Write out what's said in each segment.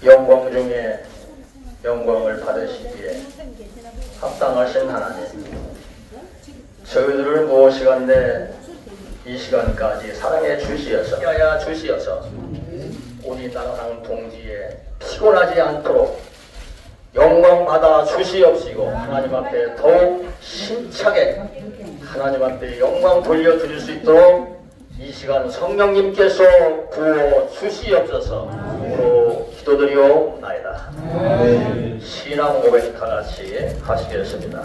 영광 중에 영광을 받으시기에 합당하신 하나님, 저희들을 무엇이간데 이 시간까지 사랑해 주시어서 야야 주시어서 우리 나라랑 동지에 피곤하지 않도록 영광 받아 주시옵시고 하나님 앞에 더욱 힘차게 하나님 앞에 영광 돌려드릴 수 있도록 이 시간 성령님께서 부어 주시옵소서 기도드리옵나이다. 신앙 고백 하나씩 하시겠습니다.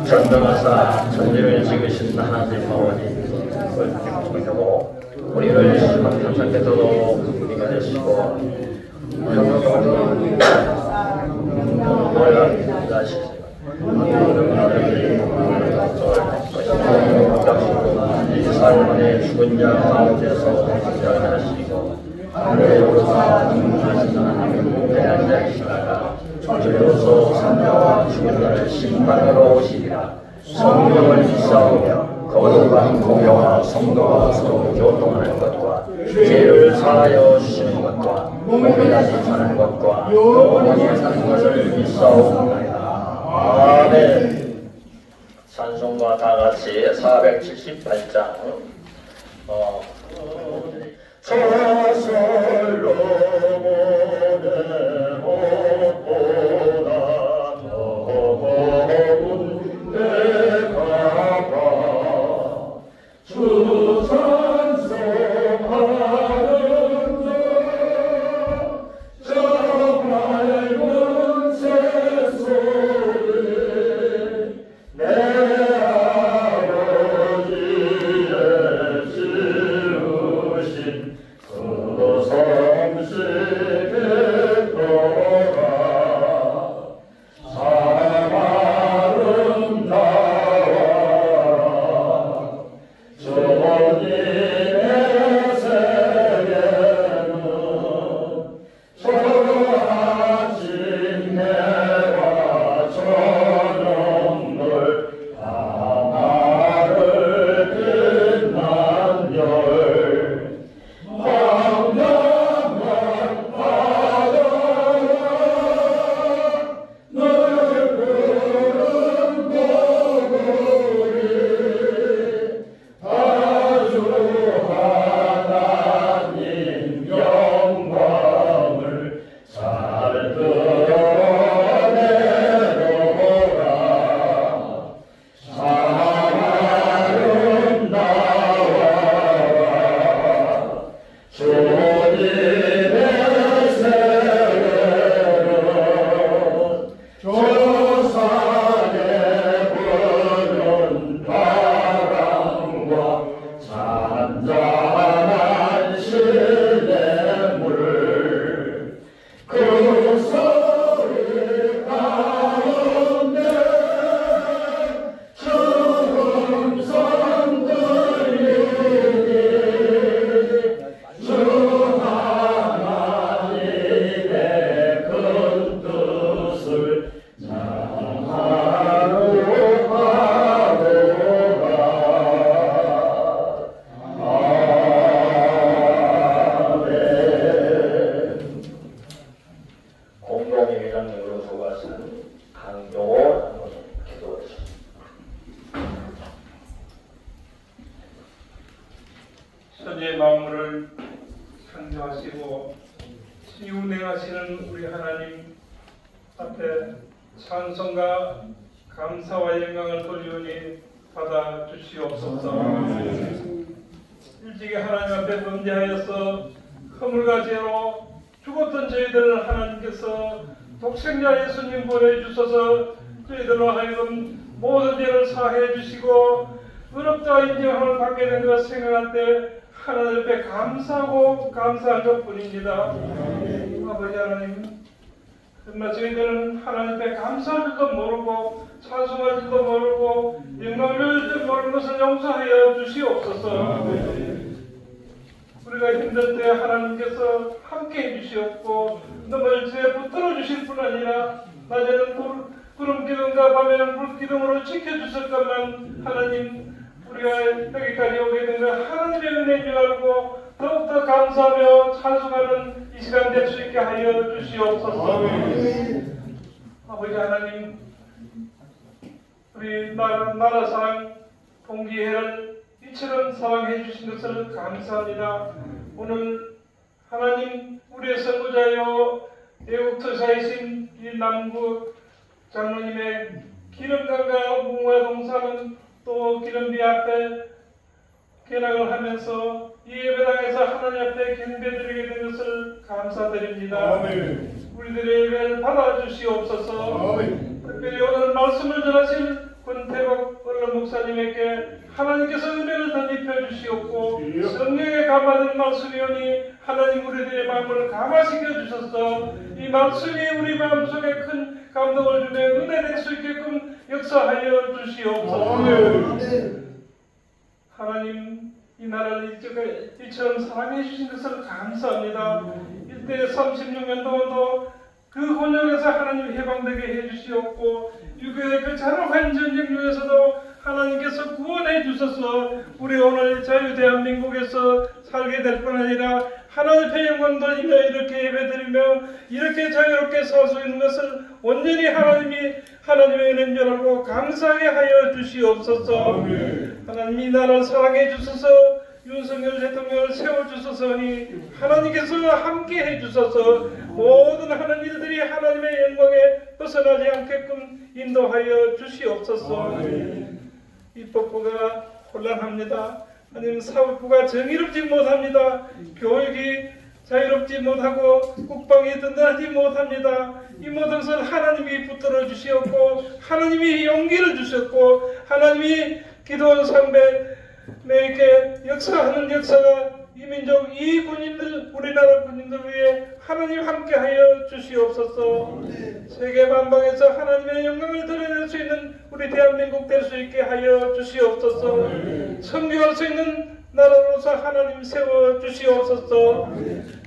전능하사 전지를 지으신 하나님 아버지, 우리를 항상께서도 우리가 되시고 노래가 하시고 이 삶의 죽은 자 가운데서 일어나시고 하늘에 오르사 등하신 하나님 앞에 앉아계시다가 저희로서 산자와 죽은 자를 심판하러 오시리라. 성령을 믿사오며 거룩한 공교와 성도가 서로 교통하는 것과 죄를 사하여 주시는 것과 몸이라지 사는 것과 영원히 사는 것을 믿사오나이다. 아멘. 찬송과 다같이 478장 저설로 보내 옷보다 더 고운 내가 봐 주 찬송하는 저 밝은 새소리 내 아버지의 지으신 그 성식의 도라 참 아름다워라 주님의 세계는 저 아침 해와 저녁물 밤하늘 빛난 별 황량한 바다와 넓은 고구리 아주 하나님 영광을 잘 드러내노라. 참 아름다워라 주님의 세계는 저 산에 부는 바람과 잔잔한 시냇물 그 소리 가운데 주음성 들리니 주 하나님의 큰 뜻을 장하노 하노라. 아멘. 공동의 회장님으로 소개하신 강용호 장로님 기도하십시오. 천지의 만물을 창조하시고 치유내하시는 우리 하나님 앞에 찬송과 감사와 영광을 돌리오니 받아 주시옵소서. 일찍이 하나님 앞에 범죄하여서 허물과 죄로 죽었던 저희들을 하나님께서 독생자 예수님 보내주셔서 저희들로 하여금 모든 죄를 사해 주시고 의롭다 인정함을 받게 된 것 생각할 때 하나님 앞에 감사하고 감사한 것뿐입니다. 아버지 하나님, 그러나 저희들은 하나님 앞에 감사할 줄도 모르고 찬송할 줄도 모르고 영광을 줄도 모르는 것을 용서하여 주시옵소서. 우리가 힘들 때 하나님께서 함께해 주시옵고 너무 죄 붙들어 주실 뿐 아니라 낮에는 구름 기둥과 밤에는 불 기둥으로 지켜주실 것만 하나님, 우리가 여기까지 오게 된 것 하나님의 은혜인 줄 알고 더욱더 감사하며 찬송하는 이 시간 될 수 있게 하여 주시옵소서. 아버지 하나님, 우리 나라 사랑 동기회를 이처럼 사랑해 주신 것을 감사합니다. 오늘 하나님 우리의 선구자여 애국투사이신 이 남구 장로님의 기름강과 문화동산은 또 기름비 앞에 개락을 하면서 이 예배당에서 하나님 앞에 경배드리게 된 것을 감사드립니다. 아멘. 우리들의 예배를 받아주시옵소서. 아멘. 특별히 오늘 말씀을 전하실 권태박 언론 목사님에게 하나님께서 은혜를 덧입혀 주시옵고 성령에 감화된 말씀이오니 하나님 우리들의 마음을 감화시켜 주셔서 이 말씀이 우리 마음속에 큰 감동을 주며 은혜 될 수 있게끔 역사하여 주시옵소서. 하나님 이 나라를 이처럼 사랑해 주신 것을 감사합니다. 이때 36년 동안도 그 혼역에서 하나님 해방되게 해주시옵고 6.25의 그 잔혹한 전쟁 중에서도 하나님께서 구원해 주셔서 우리 오늘 자유 대한민국에서 살게 될 뿐 아니라 하나님의 영광 돌리며 이렇게 예배드리며 이렇게 자유롭게 살 수 있는 것을 온전히 하나님의 은혜인 줄 알고 감사하게 하여 주시옵소서. 하나님 이 나라를 사랑해 주셔서 윤석열 대통령을 세워주셔서니 하나님께서 함께 해주셔서 모든 하는 일들이 하나님의 영광에 벗어나지 않게끔 인도하여 주시옵소서. 입법부가 혼란합니다. 하나님 사법부가 정의롭지 못합니다. 교육이 자유롭지 못하고 국방이 든든하지 못합니다. 이 모든 것을 하나님이 붙들어 주시었고 하나님이 용기를 주셨고 하나님이 기도원 상배에게 역사하는 역사가 이 민족 이 군인들 우리나라 군인들 위해 하나님 함께하여 주시옵소서. 세계 만방에서 하나님의 영광을 드러낼 수 있는 우리 대한민국 될 수 있게 하여 주시옵소서. 선교할 수 있는 나라로서 하나님 세워 주시옵소서.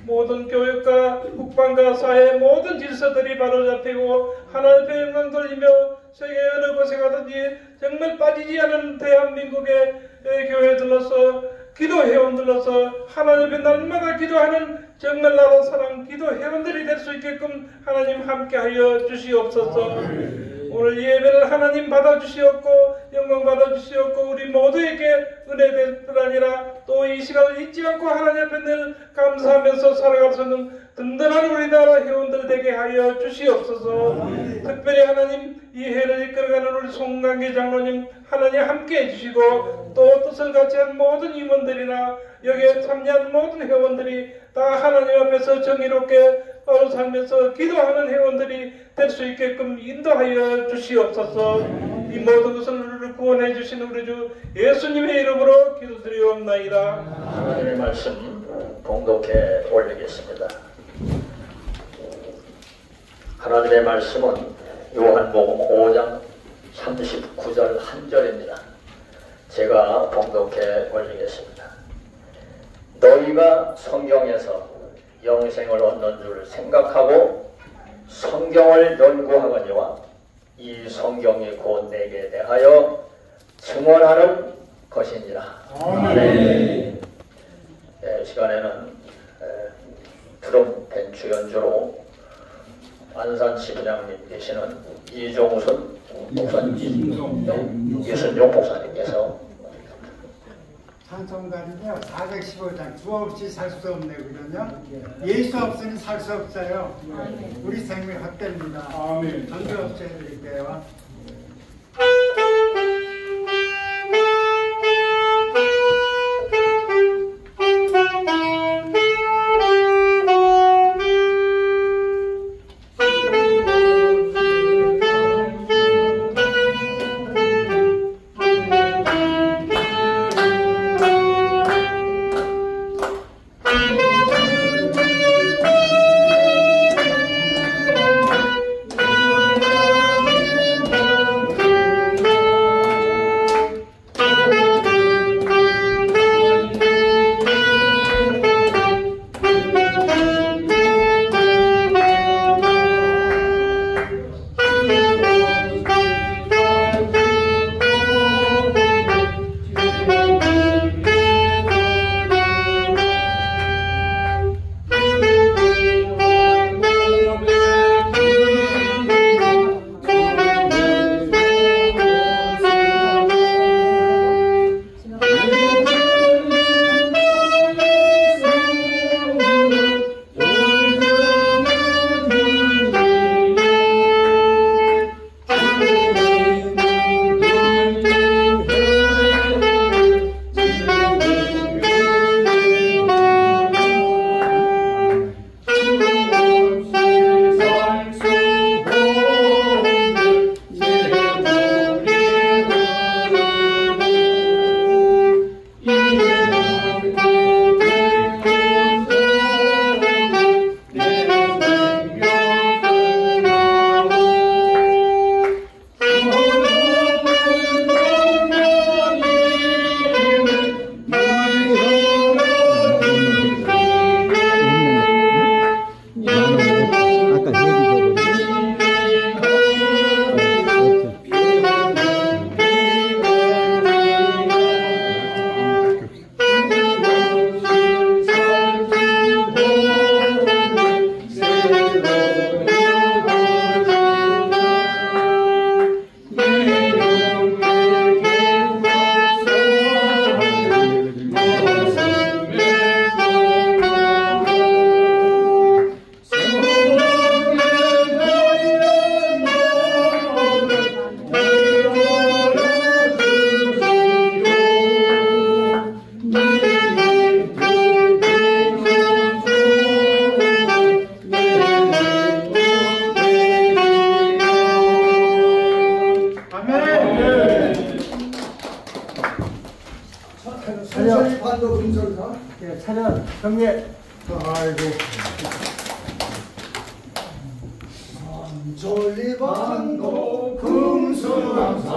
모든 교육과 국방과 사회 모든 질서들이 바로잡히고 하나님의 영광 돌리며 세계 어느 곳에 가든지 정말 빠지지 않은 대한민국의 교회들로서 기도 회원들로서 하나님의 날마다 기도하는 정말 나라 사랑 기도 회원들이 될 수 있게끔 하나님 함께하여 주시옵소서. 오늘 예배를 하나님 받아주시옵고 영광 받아주시옵고 우리 모두에게 은혜 될 뿐 아니라 또 이 시간을 잊지 않고 하나님 앞에 늘 감사하면서 살아갈 수 있는 든든한 우리나라 회원들 되게 하여 주시옵소서. 특별히 하나님 이 회를 이끌어가는 우리 송강기 장로님 하나님 함께 해주시고 또 뜻을 같이 한 모든 임원들이나 여기에 참여한 모든 회원들이 다 하나님 앞에서 정의롭게 바로 살면서 기도하는 회원들이 될 수 있게끔 인도하여 주시옵소서. 이 모든 것을 우리를 구원해 주시는 우리 주 예수님의 이름으로 기도드리옵나이다. 하나님의 말씀 봉독해 올리겠습니다. 하나님의 말씀은 요한복음 5장 39절 한 절입니다. 제가 봉독해 올리겠습니다. 너희가 성경에서 영생을 얻는 줄 생각하고 성경을 연구하거니와 이 성경이 곧 내게 대하여 증언하는 것이니라. 아멘. 네, 시간에는 드럼 벤츠 연주로 안산시 분양님 계시는 이종순 목사님, 유순종 목사님께서 찬송가는요 415장 주 없이 살 수 없네 그러면 예수 없으니 살 수 없어요. 우리 생명 헛됩니다. 아멘. 전주 없이 해드릴게요. 형님. 아이고. 전리반도 금수강산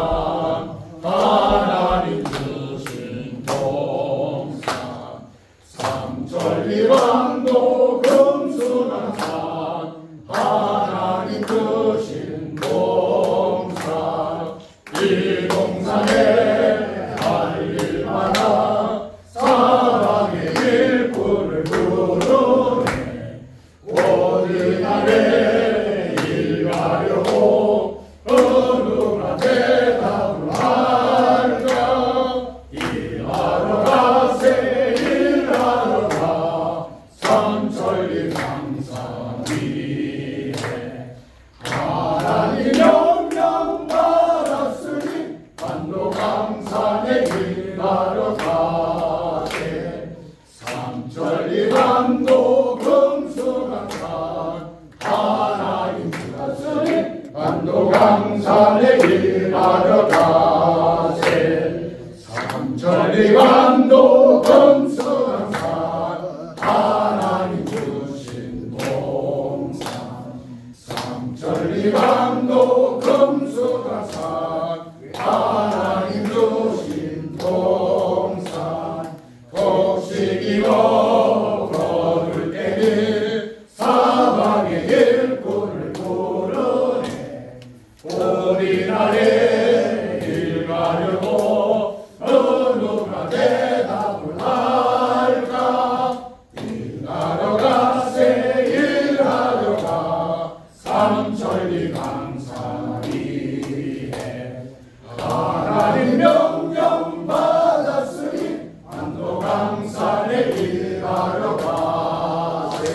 하나님 주신 동산 삼천리반도 금수강산 하나님 주신 동산 이 동산에 달릴 만한 사랑의 일꾼을 부르네 어디 나래 일가려고 어느가 대답을 할까 일하러 가세 일하러 가 삼천리 강산 위에 하나님 명령 받았으니 반도 강산에 일하러 가세 삼천리 반도 금수강산 하나님 주셨으니 반도 강산에 일하러 가세 삼천리 반도 금수강산 하나님 주신 동산 삼천리 반도 금수강산 하나님 주신 동산 곡식이고 걸을 때니 사방의 일꾼을 부르네 우리나라에 일가려고 누가 대답을 할까 일하러 가세 일하러 가 삼천리 강산 위에 하나님 명령 받았으니 반도 강산에 일하러 가세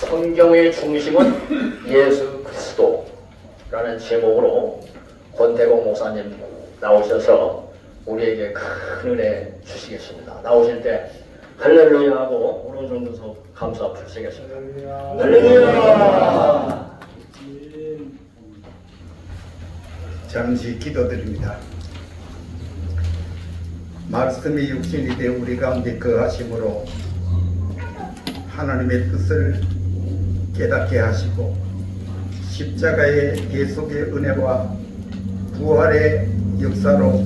성경의 중심은 예수 그리스도라는 제목으로 권태공 목사님 나오셔서 우리에게 큰 은혜 주시겠습니다. 나오실 때 할렐루야 하고 오른손으로 감사 부르시겠습니다. 할렐루야. 잠시 기도드립니다. 말씀이 육신이 되어 우리 가운데 거하심으로 하나님의 뜻을 깨닫게 하시고 십자가의 계속의 은혜와 부활의 역사로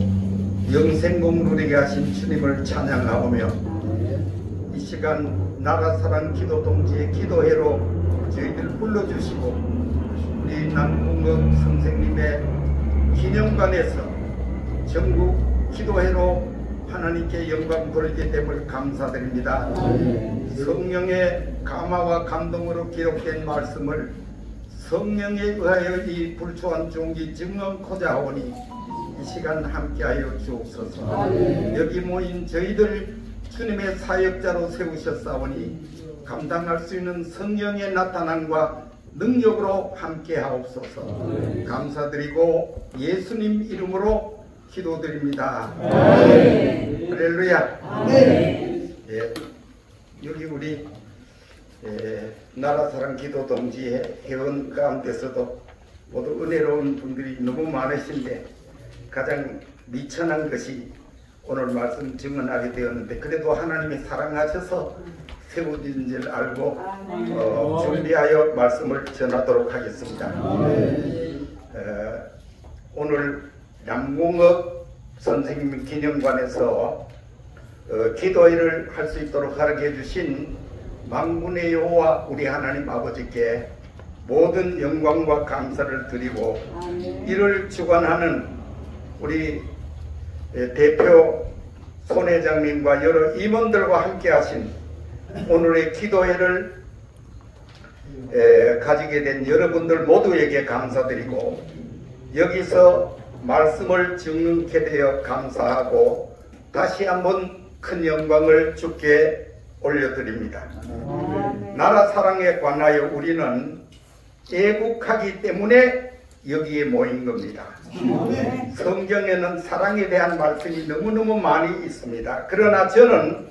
영생공 누리게 하신 주님을 찬양하오며 이 시간 나라사랑 기도동지의 기도회로 저희들 불러주시고 우리 남궁극 선생님의 기념관에서 전국 기도회로 하나님께 영광 돌리게 됨을 감사드립니다. 성령의 감화와 감동으로 기록된 말씀을 성령에 의하여 이 불초한 종기 증언코자 하오니 이 시간 함께하여 주옵소서. 여기 모인 저희들 주님의 사역자로 세우셨사오니 감당할 수 있는 성령의 나타남과 능력으로 함께하옵소서. 감사드리고 예수님 이름으로 기도드립니다. 할렐루야. 예, 여기 우리 나라사랑 기도동지의 회원 가운데서도 모두 은혜로운 분들이 너무 많으신데 가장 미천한 것이 오늘 말씀 증언하게 되었는데 그래도 하나님이 사랑하셔서 세워진 줄 알고 준비하여 말씀을 전하도록 하겠습니다. 오늘 남궁업 선생님 기념관에서 기도회를 할 수 있도록 하게 해주신 만군의 여호와 우리 하나님 아버지께 모든 영광과 감사를 드리고 이를 주관하는 우리 대표 손 회장님과 여러 임원들과 함께 하신 오늘의 기도회를 가지게 된 여러분들 모두에게 감사드리고 여기서 말씀을 증언케 되어 감사하고 다시 한번 큰 영광을 주께 올려드립니다. 나라 사랑에 관하여 우리는 애국하기 때문에 여기에 모인 겁니다. 성경에는 사랑에 대한 말씀이 너무너무 많이 있습니다. 그러나 저는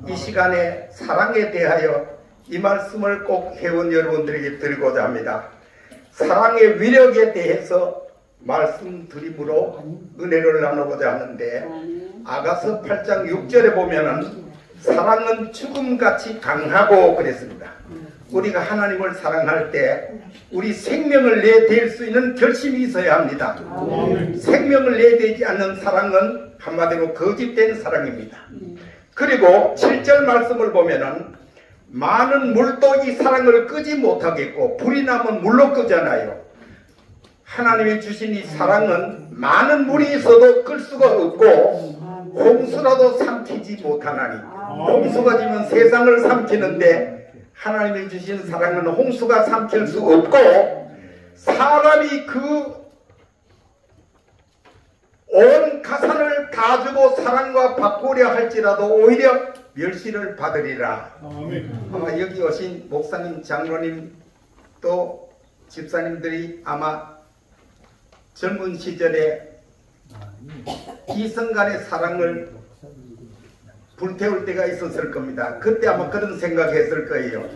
이 시간에 사랑에 대하여 이 말씀을 꼭 회원 여러분들에게 드리고자 합니다. 사랑의 위력에 대해서 말씀드림으로 은혜를 나누고자 하는데 아가서 8장 6절에 보면은 사랑은 죽음같이 강하고 그랬습니다. 우리가 하나님을 사랑할 때 우리 생명을 내댈 수 있는 결심이 있어야 합니다. 생명을 내대지 않는 사랑은 한마디로 거짓된 사랑입니다. 그리고 7절 말씀을 보면은 많은 물도 이 사랑을 끄지 못하겠고 불이 나면 물로 끄잖아요. 하나님이 주신 이 사랑은 많은 물이 있어도 끌 수가 없고 홍수라도 삼키지 못하나니, 홍수가 지면 세상을 삼키는데 하나님이 주신 사랑은 홍수가 삼킬 수 없고, 사람이 그 온 가산을 다 주고 사랑과 바꾸려 할지라도 오히려 멸시를 받으리라. 아마 여기 오신 목사님, 장로님 또 집사님들이 아마 젊은 시절에 이성 간의 사랑을 불태울 때가 있었을 겁니다. 그때 아마 그런 생각했을 거예요.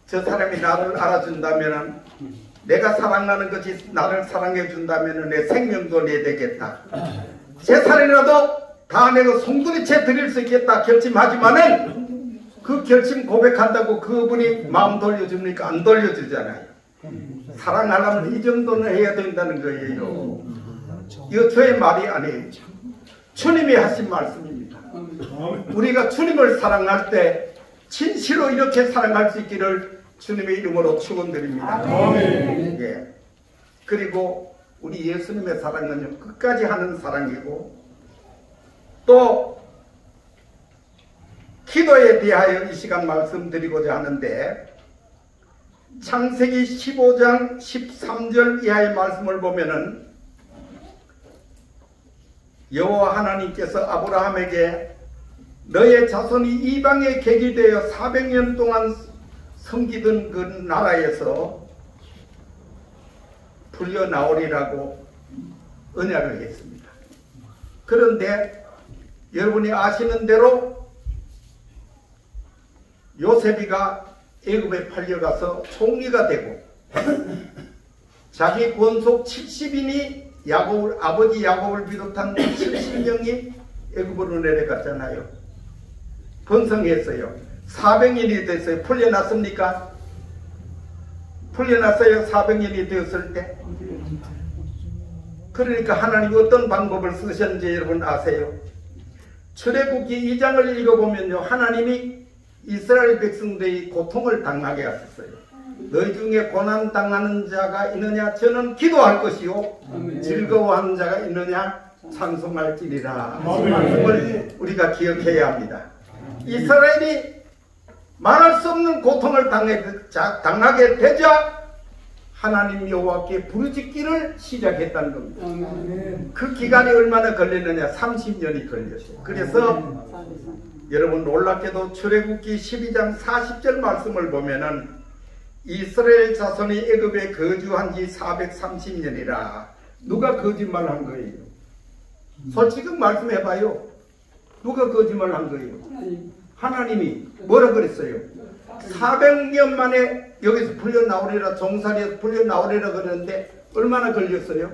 저 사람이 나를 알아준다면, 내가 사랑하는 것이 나를 사랑해 준다면 내 생명도 내되겠다. 재산이라도 다 내가 송두리째 드릴 수 있겠다 결심하지만은, 그 결심 고백한다고 그분이 마음 돌려줍니까? 안 돌려주잖아요. 사랑하려면 이 정도는 해야 된다는 거예요. 이거 저의 말이 아니에요. 주님이 하신 말씀입니다. 우리가 주님을 사랑할 때 진실로 이렇게 사랑할 수 있기를 주님의 이름으로 축원드립니다. 예. 그리고 우리 예수님의 사랑은요, 끝까지 하는 사랑이고, 또 기도에 대하여 이 시간 말씀드리고자 하는데, 창세기 15장 13절 이하의 말씀을 보면은 여호와 하나님께서 아브라함에게 너의 자손이 이방에 객이 되어 400년 동안 섬기던 그 나라에서 풀려 나오리라고 언약을 했습니다. 그런데 여러분이 아시는 대로 요셉이가 애굽에 팔려가서 총리가 되고 자기 권속 70인이 야곱을, 아버지 야곱을 비롯한 70명이 애굽으로 내려갔잖아요. 번성했어요. 400년이 됐어요. 풀려났습니까? 풀려났어요. 400년이 되었을 때. 그러니까 하나님이 어떤 방법을 쓰셨는지 여러분 아세요? 출애굽기 2장을 읽어보면요, 하나님이 이스라엘 백성들이 고통을 당하게 하셨어요. 너희 중에 고난 당하는 자가 있느냐? 저는 기도할 것이요, 즐거워하는 자가 있느냐? 찬송할지니라. 이 말씀을 우리가 기억해야 합니다. 이스라엘이 말할 수 없는 고통을 당하게 되자 하나님 여호와께 부르짖기를 시작했다는 겁니다. 그 기간이 얼마나 걸리느냐? 30년이 걸렸어요. 그래서 여러분 놀랍게도 출애굽기 12장 40절 말씀을 보면은 이스라엘 자손이 애굽에 거주한 지 430년이라. 누가 거짓말한 거예요? 솔직히 말씀해봐요. 누가 거짓말한 거예요? 하나님이 뭐라 그랬어요? 400년 만에 여기서 풀려 나오리라, 종살이에서 풀려 나오리라 그러는데 얼마나 걸렸어요?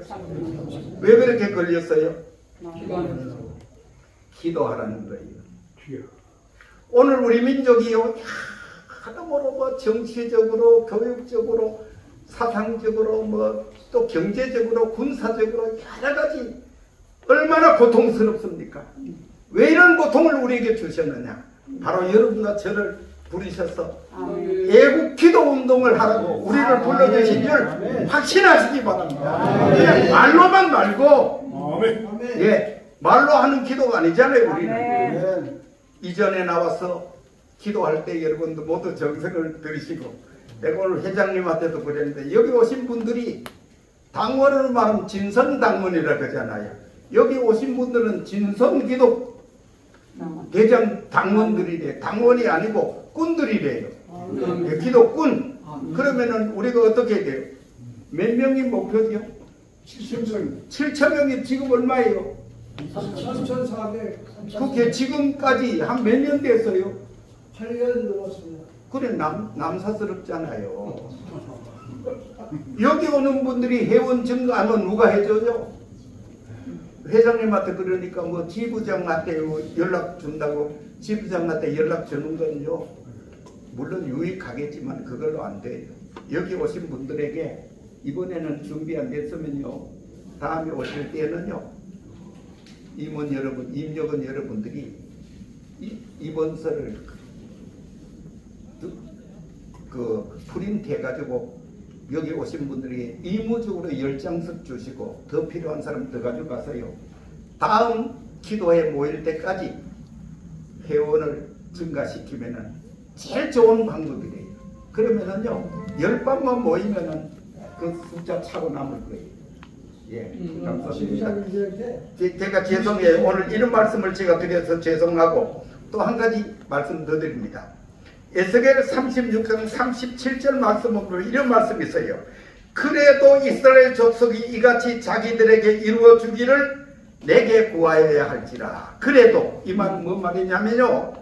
왜 그렇게 걸렸어요? 기도하라는 거예요. 오늘 우리 민족이요, 하나모로 뭐 정치적으로, 교육적으로, 사상적으로, 뭐 또 경제적으로, 군사적으로 여러 가지 얼마나 고통스럽습니까? 왜 이런 고통을 우리에게 주셨느냐? 바로 여러분과 저를 부르셔서 애국 기도 운동을 하라고 우리를 불러주신 줄 확신하시기 바랍니다. 그냥 말로만 말고, 예, 말로 하는 기도가 아니잖아요. 우리는 이전에 나와서 기도할 때 여러분도 모두 정성을 들으시고, 내가 오늘 회장님한테도 그랬는데, 여기 오신 분들이 당원으로 말하면 진선당원이라고 하잖아요. 여기 오신 분들은 진선기독 대장 당원들이래. 당원이 아니고 꾼들이래요. 기독꾼. 그러면은 우리가 어떻게 돼요? 몇 명이 목표죠? 7,000명이 지금 얼마예요? 3,400. 그게 지금까지 한 몇 년 됐어요? 8년 넘었습니다. 그래, 남사스럽잖아요. 여기 오는 분들이 회원 증가하면 누가 해줘요? 회장님한테 그러니까 뭐 지부장한테 연락 준다고 지부장한테 연락 주는 건요 물론 유익하겠지만 그걸로 안 돼요. 여기 오신 분들에게 이번에는 준비 안 됐으면요 다음에 오실 때는요 임원 여러분, 임역원 여러분들이 이번서를 그 프린트해 가지고 여기 오신 분들에게 의무적으로 10장씩 주시고 더 필요한 사람 더 가져가서요 다음 기도회 모일 때까지 회원을 증가시키면은 제일 좋은 방법이래요. 그러면은요 10번만 모이면은 그 숫자 차고 남을 거예요. 예, 감사합니다. 제가 죄송해요. 오늘 이런 말씀을 제가 드려서 죄송하고 또 한 가지 말씀 더 드립니다. 에스겔 36장 37절 말씀으로 이런 말씀이 있어요. 그래도 이스라엘 족속이 이같이 자기들에게 이루어 주기를 내게 구하여야 할지라. 그래도 이 말은 뭔 말이냐면요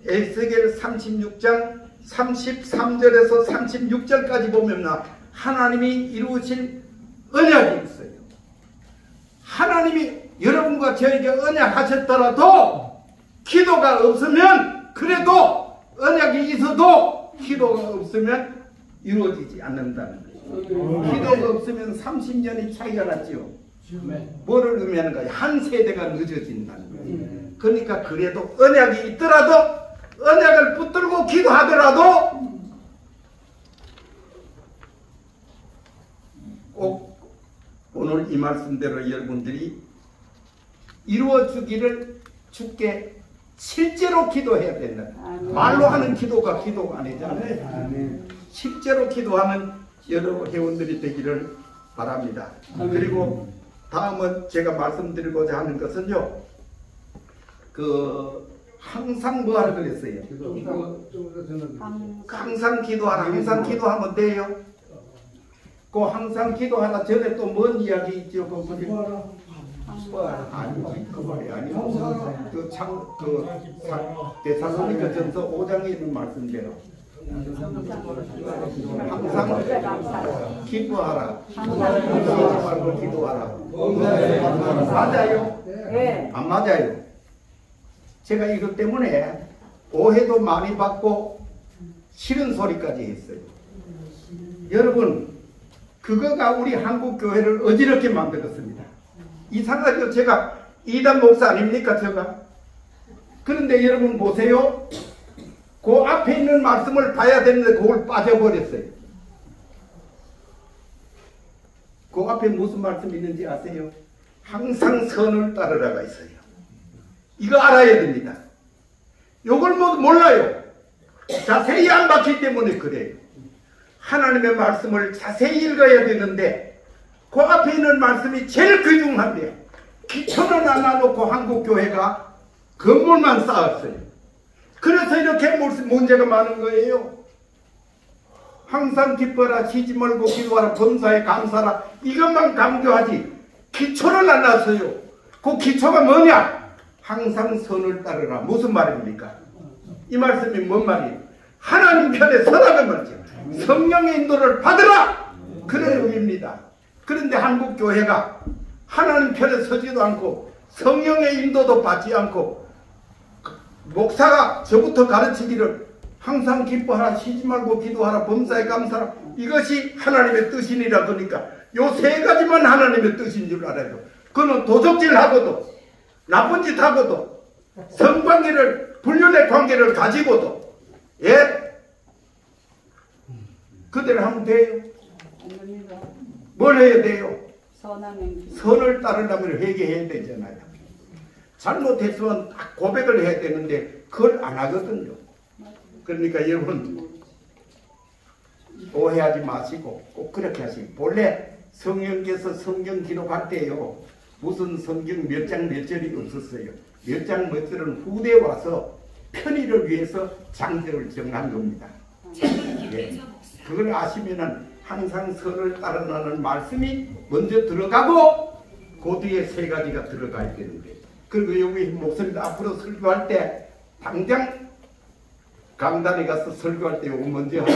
에스겔 36장 33절에서 36절까지 보면 하나님이 이루신 언약이 있어요. 하나님이 여러분과 저에게 언약하셨더라도 기도가 없으면 그래도 언약이 있어도 기도가 없으면 이루어지지 않는다는 거예요. 기도가 없으면 30년이 차이가 났지요. 뭐를 의미하는가? 한 세대가 늦어진다는 거예요. 그러니까 그래도 언약이 있더라도 언약을 붙들고 기도하더라도 꼭 오늘 이 말씀대로 여러분들이 이루어주기를 주께 실제로 기도해야 된다. 말로 하는 기도가 기도가 아니잖아요. 실제로 기도하는 여러 회원들이 되기를 바랍니다. 그리고 다음은 제가 말씀드리고자 하는 것은요. 항상 뭐 하라 그랬어요? 항상 기도하라. 항상 기도하면 돼요. 그 항상 기도하라 전에 또 뭔 이야기 있죠? 아니지, 그 말이 아니고 데살로니가 전서 5장에 있는 말씀대로 항상 기도하라. 쉬지 말고 기도하라. 맞아요? 안 맞아요? 제가 이것 때문에 오해도 많이 받고 싫은 소리까지 했어요. 여러분, 그거가 우리 한국 교회를 어지럽게 만들었습니다. 이상하죠? 제가 이단 목사 아닙니까? 제가. 그런데 여러분 보세요. 그 앞에 있는 말씀을 봐야 되는데 그걸 빠져버렸어요. 그 앞에 무슨 말씀이 있는지 아세요? 항상 선을 따르라가 있어요. 이거 알아야 됩니다. 이걸 몰라요. 자세히 안 봤기 때문에 그래요. 하나님의 말씀을 자세히 읽어야 되는데 그 앞에 있는 말씀이 제일 귀중한데요. 기초는 안 놔놓고 한국 교회가 건물만 쌓았어요. 그래서 이렇게 문제가 많은 거예요. 항상 기뻐라, 쉬지 말고 기도하라, 범사에 감사라, 이것만 강조하지 기초를 안 놨어요. 그 기초가 뭐냐? 항상 선을 따르라. 무슨 말입니까? 이 말씀이 뭔 말이에요? 하나님 편에 서라는 말이죠. 성령의 인도를 받으라! 그런 의미입니다. 그런데 한국 교회가 하나님 편에 서지도 않고 성령의 인도도 받지 않고 목사가 저부터 가르치기를 항상 기뻐하라, 쉬지 말고 기도하라, 범사에 감사하라, 이것이 하나님의 뜻이니라. 그러니까 요 세 가지만 하나님의 뜻인 줄 알아요. 그는 도적질하고도 나쁜 짓 하고도 성관계를 불륜의 관계를 가지고도 그대로 하면 돼요. 뭘 해야 돼요? 선을 따르려면 회개해야 되잖아요. 잘못했으면 고백을 해야 되는데 그걸 안 하거든요. 그러니까 여러분 오해하지 마시고 꼭 그렇게 하시고, 본래 성령께서 성경 기록할 때요 무슨 성경 몇 장 몇 절이 없었어요. 몇 장 몇 절은 후대 와서 편의를 위해서 장절을 정한 겁니다. 그걸 아시면은 항상 선을 따르라는 말씀이 먼저 들어가고 그 뒤에 세 가지가 들어가야 되는데, 그리고 여기 목사님 앞으로 설교할 때 당장 강단에 가서 설교할 때 요거 먼저 하고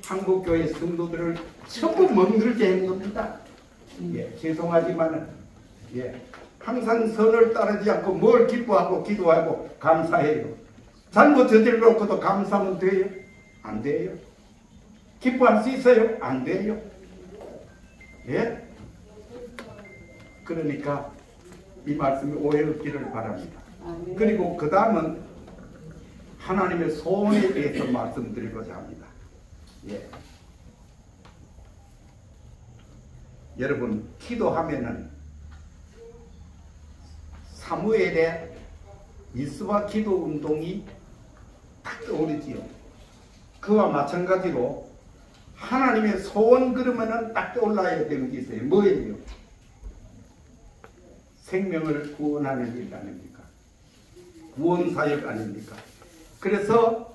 한국교회 성도들을 전부 멍들게 한 겁니다. 죄송하지만은 항상 선을 따르지 않고 뭘 기뻐하고 기도하고 감사해요. 잘못 저질러놓고도 감사하면 돼요? 안 돼요. 기뻐할 수 있어요? 안 돼요. 예? 그러니까 이 말씀이 오해 없기를 바랍니다. 그리고 그 다음은 하나님의 소원에 대해서 말씀드리고자 합니다. 예. 여러분, 기도하면은 사무엘의 미스바 기도 운동이 딱 떠오르지요. 그와 마찬가지로 하나님의 소원 그러면은 딱 떠올라야 되는 게 있어요. 뭐예요? 생명을 구원하는 일 아닙니까? 구원사역 아닙니까? 그래서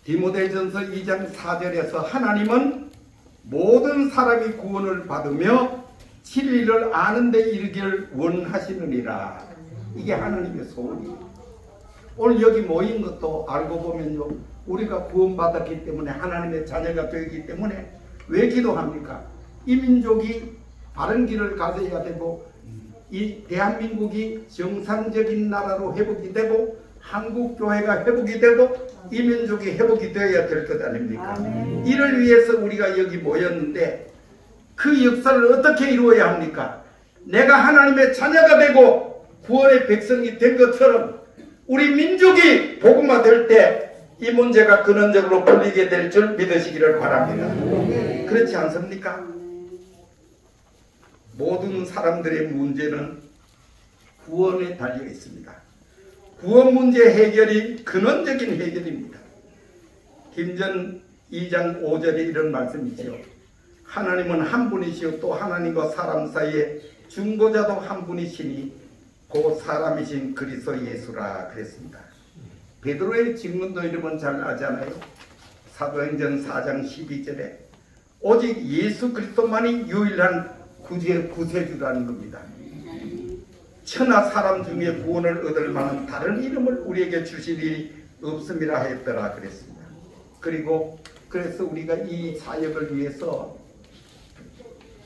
디모데전서 2장 4절에서 하나님은 모든 사람이 구원을 받으며 진리를 아는 데 이르기를 원하시느니라. 이게 하나님의 소원이에요. 오늘 여기 모인 것도 알고 보면요, 우리가 구원받았기 때문에 하나님의 자녀가 되기 때문에 왜 기도합니까? 이 민족이 바른 길을 가져야 되고 이 대한민국이 정상적인 나라로 회복이 되고 한국교회가 회복이 되고 이 민족이 회복이 되어야 될 것 아닙니까? 아멘. 이를 위해서 우리가 여기 모였는데 그 역사를 어떻게 이루어야 합니까? 내가 하나님의 자녀가 되고 구원의 백성이 된 것처럼 우리 민족이 복음화 될 때 이 문제가 근원적으로 풀리게 될 줄 믿으시기를 바랍니다. 그렇지 않습니까? 모든 사람들의 문제는 구원에 달려 있습니다. 구원 문제 해결이 근원적인 해결입니다. 김전 2장 5절에 이런 말씀이지요. 하나님은 한 분이시요 또 하나님과 사람 사이에 중보자도 한 분이시니 그 사람이신 그리스도 예수라 그랬습니다. 베드로의 직문도 여러분 잘 아잖아요. 사도행전 4장 12절에 오직 예수 그리스도만이 유일한 구세주라는 겁니다. 천하 사람 중에 구원을 얻을 만한 다른 이름을 우리에게 주시리 없음이라 했더라 그랬습니다. 그리고 그래서 우리가 이 사역을 위해서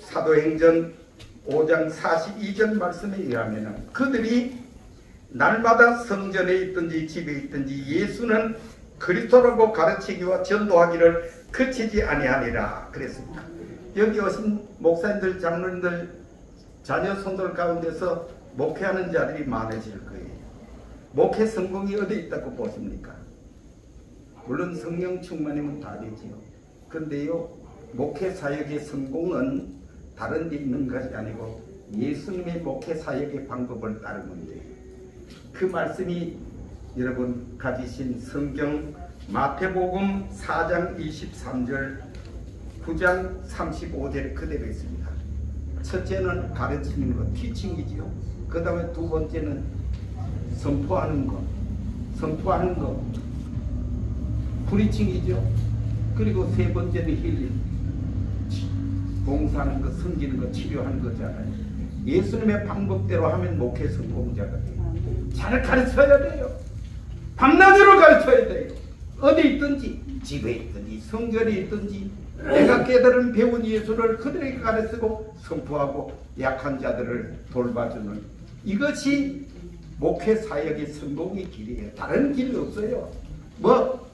사도행전 5장 42절 말씀에 의하면 그들이 날마다 성전에 있든지 집에 있든지 예수는 그리스도라고 가르치기와 전도하기를 그치지 아니하니라 그랬습니다. 여기 오신 목사님들, 장로님들, 자녀 손들 가운데서 목회하는 자들이 많아질 거예요. 목회 성공이 어디 있다고 보십니까? 물론 성령 충만이면 다 되지요. 그런데요, 목회 사역의 성공은 다른 데 있는 것이 아니고 예수님의 목회 사역의 방법을 따르면 돼요. 그 말씀이 여러분 가지신 성경 마태복음 4장 23절 9장 35절에 그대로 있습니다. 첫째는 가르치는 것, 티칭이지요. 그 다음에 두 번째는 선포하는 것, 프리칭이죠. 그리고 세 번째는 힐링, 봉사하는 것, 섬기는 것, 치료하는 거잖아요. 예수님의 방법대로 하면 목회 성공자가 돼요. 잘 가르쳐야 돼요. 밤낮으로 가르쳐야 돼요. 어디 있든지, 집에 있든지, 성전에 있든지 내가 깨달은 배운 예수를 그들에게 가르치고 선포하고 약한 자들을 돌봐주는 이것이 목회 사역의 성공의 길이에요. 다른 길이 없어요. 뭐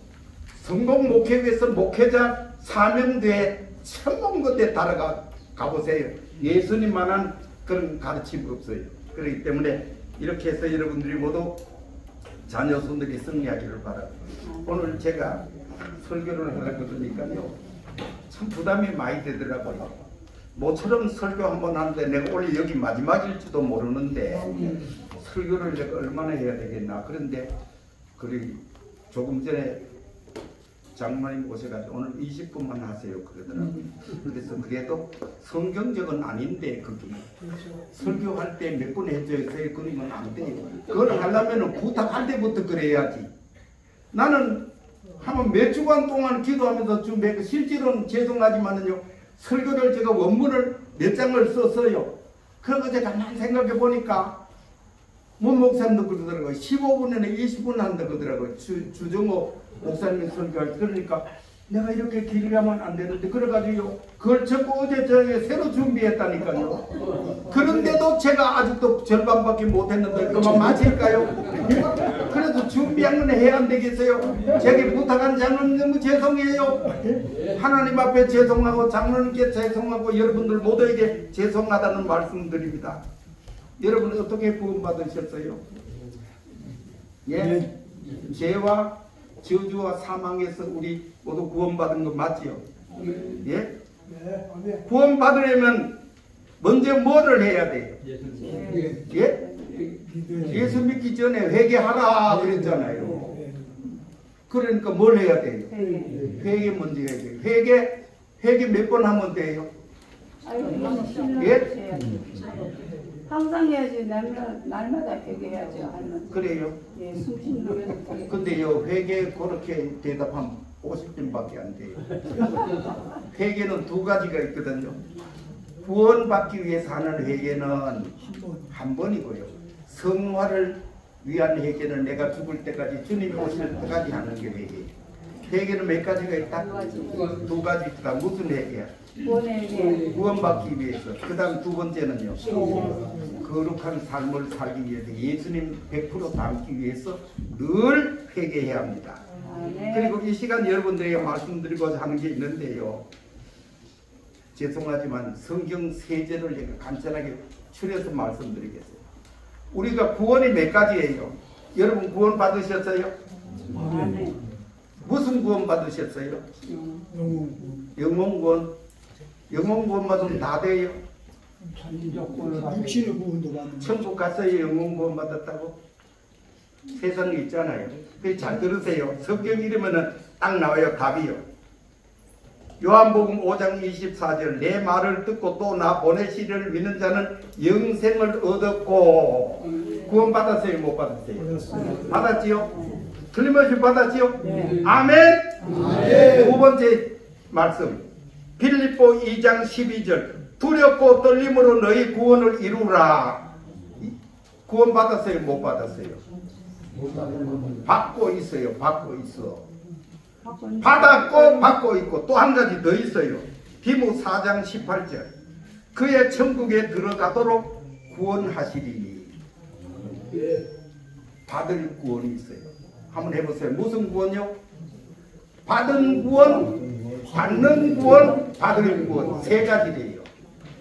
성공 목회 위해서 목회자 사명대에 천문고대 따라가 가보세요. 예수님만한 그런 가르침이 없어요. 그렇기 때문에 이렇게 해서 여러분들이 모두 자녀손들이 승리하기를 바랍니다. 오늘 제가 설교를 하려고 그러니까요, 참 부담이 많이 되더라고요. 모처럼 설교 한번 하는데 내가 원래 여기 마지막일지도 모르는데 설교를 내가 얼마나 해야 되겠나. 그런데 조금 전에 장로님 오셔가지고 오늘 20분만 하세요 그러더라고요. 그래서 그래도 성경적은 아닌데 그게 설교할 때 몇 분 해줘야 돼. 그러면 안 돼요. 그걸 하려면 부탁할 때부터 그래야지. 나는 한번 몇 주간 동안 기도하면서 준비했고 실제로는 죄송하지만은요 설교를 제가 원문을 몇 장을 썼어요. 그러고 제가 가만히 생각해 보니까 문 목사님도 그러더라고요. 15분에는 20분 한다 그러더라고요. 주정호 목사님이 설교할 때. 그러니까 내가 이렇게 길을 가면 안 되는데 그래가지고 그걸 전부 어제 저녁에 새로 준비했다니까요. 그런데도 제가 아직도 절반밖에 못했는데 그만 마칠까요? 그래도 준비한 건 해야 안 되겠어요? 제게 부탁한 장로님 너무 죄송해요. 하나님 앞에 죄송하고 장로님께 죄송하고 여러분들 모두에게 죄송하다는 말씀드립니다. 여러분 어떻게 구원받으셨어요? 예? 죄와 저주와 사망에서 우리 모두 구원받은 거 맞지요? 예? 구원받으려면 먼저 뭐를 해야 돼요? 예? 예수 믿기 전에 회개하라 그랬잖아요. 그러니까 뭘 해야 돼요? 회개 먼저 해야 돼요. 회개 몇 번 하면 돼요? 예? 항상 해야지. 날마다 회개해야죠. 할머니. 그래요? 예, 숨쉬는 노래도 되게. 근데요, 회개 그렇게 대답하면 50점밖에 안 돼요. 회개는 두 가지가 있거든요. 구원받기 위해서 하는 회개는 한 번이고요. 성화를 위한 회개는 내가 죽을 때까지 주님이 오실 때까지 하는 게 회개예요. 회개는 몇 가지가 있다? 두 가지 있다. 무슨 회개야? 구원받기 위해서. 그 다음 두 번째는요. 거룩한 삶을 살기 위해서 예수님 100% 닮기 위해서 늘 회개해야 합니다. 그리고 이 시간 여러분들에게 말씀드리고자 하는 게 있는데요. 죄송하지만 성경 세 절을 제가 간단하게 추려서 말씀드리겠어요. 우리가 구원이 몇 가지예요? 여러분 구원 받으셨어요? 무슨 구원 받으셨어요? 영혼구원. 영혼구원 받으면 다 돼요. 육신의 구원도 받는 천국 갔어요? 영혼구원 받았다고? 세상에 있잖아요. 잘 들으세요. 성경 이름에는 딱 나와요. 답이요. 요한복음 5장 24절 내 말을 듣고 또 나 보내시를 믿는 자는 영생을 얻었고 구원 받았어요? 못 받았어요? 받았지요? 틀림없이 받았지요? 네. 아멘? 네. 두 번째 말씀 빌립보 2장 12절 두렵고 떨림으로 너희 구원을 이루라. 구원 받았어요? 못 받았어요? 받고 있어요. 받고 있어. 받았고 받고 있고 또 한 가지 더 있어요. 디모 4장 18절 그의 천국에 들어가도록 구원하시리니. 받을 구원이 있어요. 한번 해보세요. 무슨 구원요? 받은 구원, 받는 구원, 받을 구원 세 가지래요.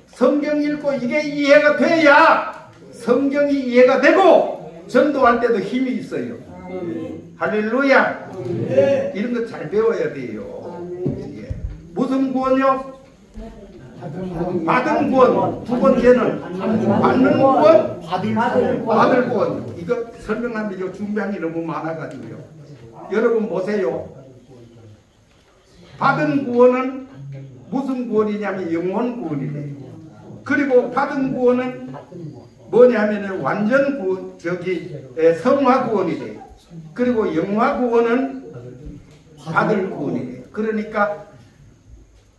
성경 읽고 이게 이해가 돼야 성경이 이해가 되고 전도할 때도 힘이 있어요. 할렐루야. 이런 거 잘 배워야 돼요. 예. 무슨 구원요? 받은 구원. 두 번째는 받는 구원, 받을 구원. 이거 설명하면 준비한 게 너무 많아가지고요. 여러분 보세요. 받은 구원은 무슨 구원이냐면 영혼 구원이래요. 그리고 받은 구원은 뭐냐면 완전 구원, 성화 구원이래요. 그리고 영화 구원은 받을 구원이래요. 그러니까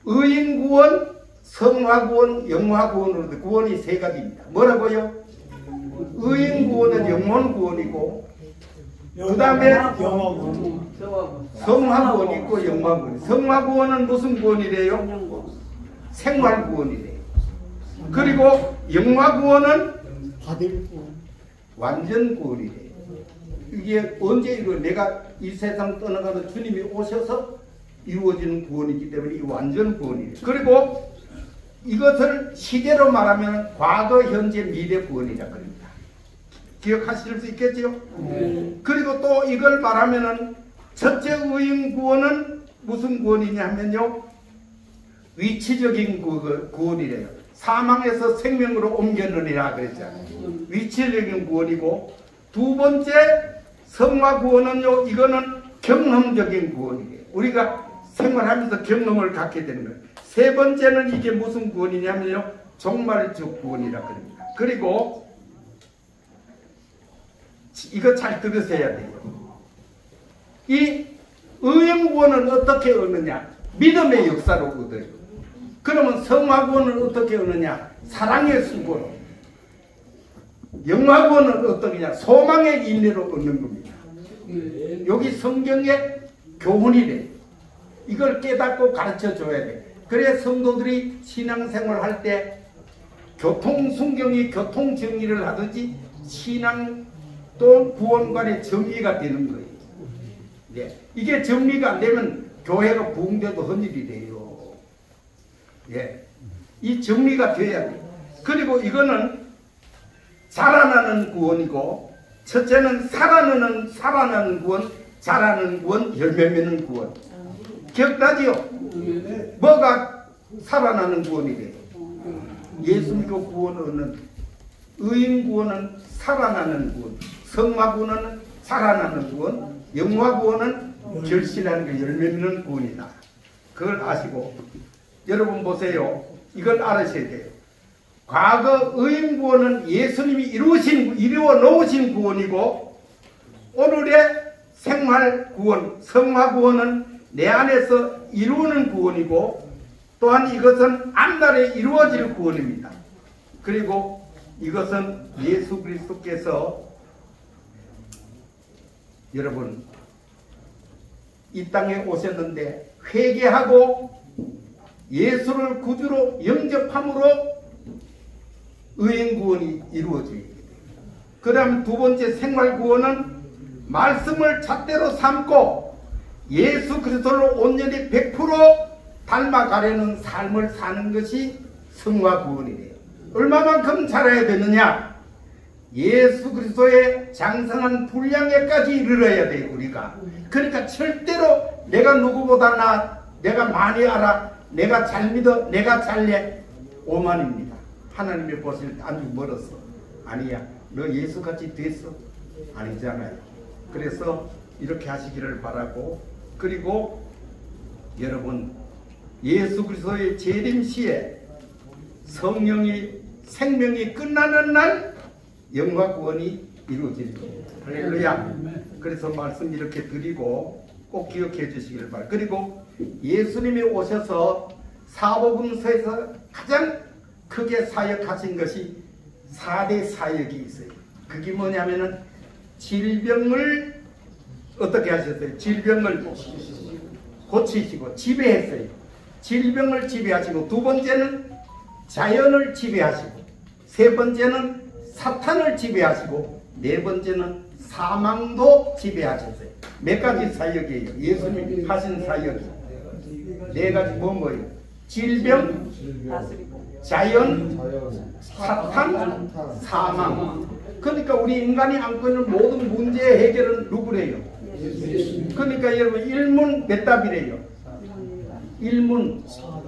의인 구원, 성화 구원, 영화 구원으로 구원이 세 가지입니다. 뭐라고요? 의인 구원은 영혼 구원이고 그 다음에 성화 구원이 있고 영화 구원. 성화 구원은 무슨 구원이래요? 생활 구원이래요. 그리고 영화 구원은 완전 구원이래요. 이게 언제 이루어? 내가 이 세상 떠나가서 주님이 오셔서 이루어지는 구원이기 때문에 이 완전 구원이에요. 그리고 이것을 시제로 말하면 과거, 현재, 미래 구원이라 그럽니다. 기억하실 수 있겠죠? 그리고 또 이걸 말하면은 첫째 의인 구원은 무슨 구원이냐 하면요. 위치적인 구원이래요. 사망에서 생명으로 옮겨느니라 그랬잖아요. 위치적인 구원이고 두 번째 성화 구원은요. 이거는 경험적인 구원이에요. 우리가 생활하면서 경험을 갖게 되는 거예요. 세 번째는 이게 무슨 구원이냐면요. 종말적 구원이라 그럽니다. 그리고 이거 잘 들으셔야 돼요. 이 의인 구원은 어떻게 얻느냐? 믿음의 역사로 얻어요. 그러면 성화 구원은 어떻게 얻느냐? 사랑의 수고로. 영화 구원은 어떠냐? 소망의 인내로 얻는 겁니다. 여기 성경의 교훈이래. 이걸 깨닫고 가르쳐 줘야 돼. 그래 성도들이 신앙생활 할 때 교통순경이 교통정리를 하든지 신앙 또 구원관의 정리가 되는 거예요. 네. 이게 정리가 안 되면 교회가 부흥돼도 헛일이 돼요. 예. 이 정리가 돼야 돼. 그리고 이거는 자라나는 구원이고, 첫째는 살아나는 구원, 자라는 구원, 열매 맺는 구원. 기억나지요? 뭐가 살아나는 구원이래요? 예수 믿고 구원 얻는 의인 구원은 살아나는 구원, 성화 구원은 살아나는 구원, 영화 구원은 결실하는 게 열매 맺는 구원이다. 그걸 아시고 여러분 보세요. 이걸 알으셔야 돼요. 과거 의인 구원은 예수님이 이루어 놓으신 구원이고, 오늘의 생활 구원, 성화 구원은 내 안에서 이루는 구원이고, 또한 이것은 앞날에 이루어질 구원입니다. 그리고 이것은 예수 그리스도께서 여러분 이 땅에 오셨는데 회개하고 예수를 구주로 영접함으로 의인 구원이 이루어지게 돼요. 그 다음 두 번째 생활 구원은 말씀을 잣대로 삼고 예수 그리스도를 온전히 100% 닮아가려는 삶을 사는 것이 성화 구원이래요. 얼마만큼 잘해야 되느냐? 예수 그리스도의 장성한 분량에까지 이르러야 돼요, 우리가. 그러니까 절대로 내가 누구보다 내가 많이 알아, 내가 잘 믿어, 내가 잘해, 오만입니다. 하나님이 보실 때 아주 멀었어. 아니야, 너 예수같이 됐어? 아니잖아요. 그래서 이렇게 하시기를 바라고, 그리고 여러분 예수 그리스도의 재림 시에 생명이 끝나는 날 영과 구원이 이루어질 겁니다. 할렐루야. 그래서 말씀 이렇게 드리고 꼭 기억해 주시기를 바랍니다. 그리고 예수님이 오셔서 사복음서에서 가장 크게 사역하신 것이 4대 사역이 있어요. 그게 뭐냐면은 질병을 어떻게 하셨어요? 질병을 고치시고 지배했어요. 질병을 지배하시고, 두 번째는 자연을 지배하시고, 세 번째는 사탄을 지배하시고, 네 번째는 사망도 지배하셨어요. 몇 가지 사역이에요. 예수님 하신 사역이 네 가지. 뭐예요? 질병, 자연, 사탄, 사망. 그러니까 우리 인간이 안고 있는 모든 문제의 해결은 누구래요? 그러니까 여러분 일문 몇 답이래요? 일문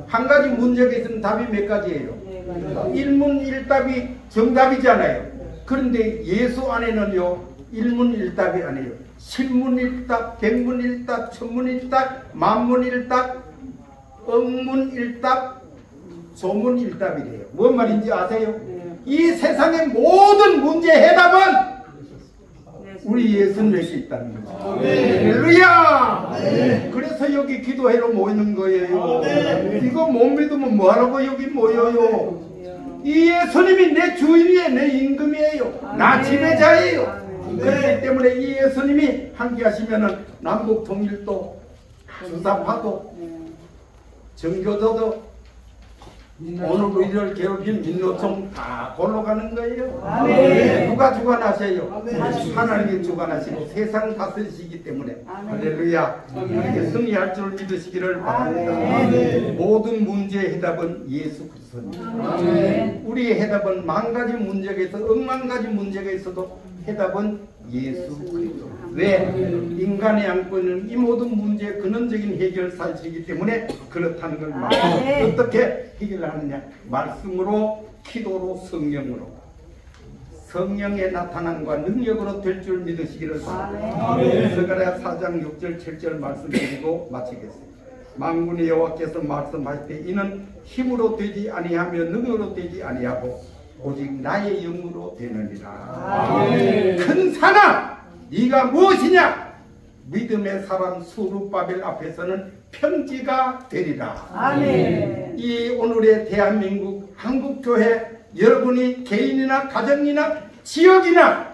한 가지 문제가 있으면 답이 몇 가지예요? 일문일답이 정답이잖아요. 그런데 예수 안에는요 일문일답이 아니에요. 십문일답, 백문일답, 천문일답, 만문일답, 억문일답, 조문일답이래요. 뭔 말인지 아세요? 이 세상의 모든 문제 해답은 우리 예수님에게 있다는 거죠. 할렐루야! 그래서 여기 기도회로 모이는 거예요. 이거 못 믿으면 뭐하라고 여기 모여요? 이 예수님이 내 주인이에요. 내 임금이에요. 나 지배자예요. 그렇기 때문에 이 예수님이 함께 하시면은 남북 통일도, 수사파도, 정교도도, 오늘 우리를 괴롭힌 민노총 다 골로 가는 거예요. 네. 누가 주관하세요? 하나님이 주관하시고 세상 다스리시기 때문에. 할렐루야. 이렇게 승리할 줄 믿으시기를 바랍니다. 모든 문제의 해답은 예수 그리스도입니다. 우리의 해답은 만 가지 문제가 있어도 억만 가지 문제가 있어도 해답은 예수 그리스도. 왜? 인간이 안고 있는 이 모든 문제의 근원적인 해결 사실이기 때문에 그렇다는 걸 말합니다. 어떻게 해결하느냐? 말씀으로, 기도로, 성령으로. 성령의 나타남과 능력으로 될 줄 믿으시기를 바랍니다. 스가랴 4장 6절 7절 말씀드리고 마치겠습니다. 만군의 여호와께서 말씀하실 때 이는 힘으로 되지 아니하며 능력으로 되지 아니하고 오직 나의 영으로 되느니라. 큰 산아 네가 무엇이냐? 믿음의 사람 수룹바벨 앞에서는 평지가 되리라. 아멘. 이 오늘의 대한민국 한국교회 여러분이 개인이나 가정이나 지역이나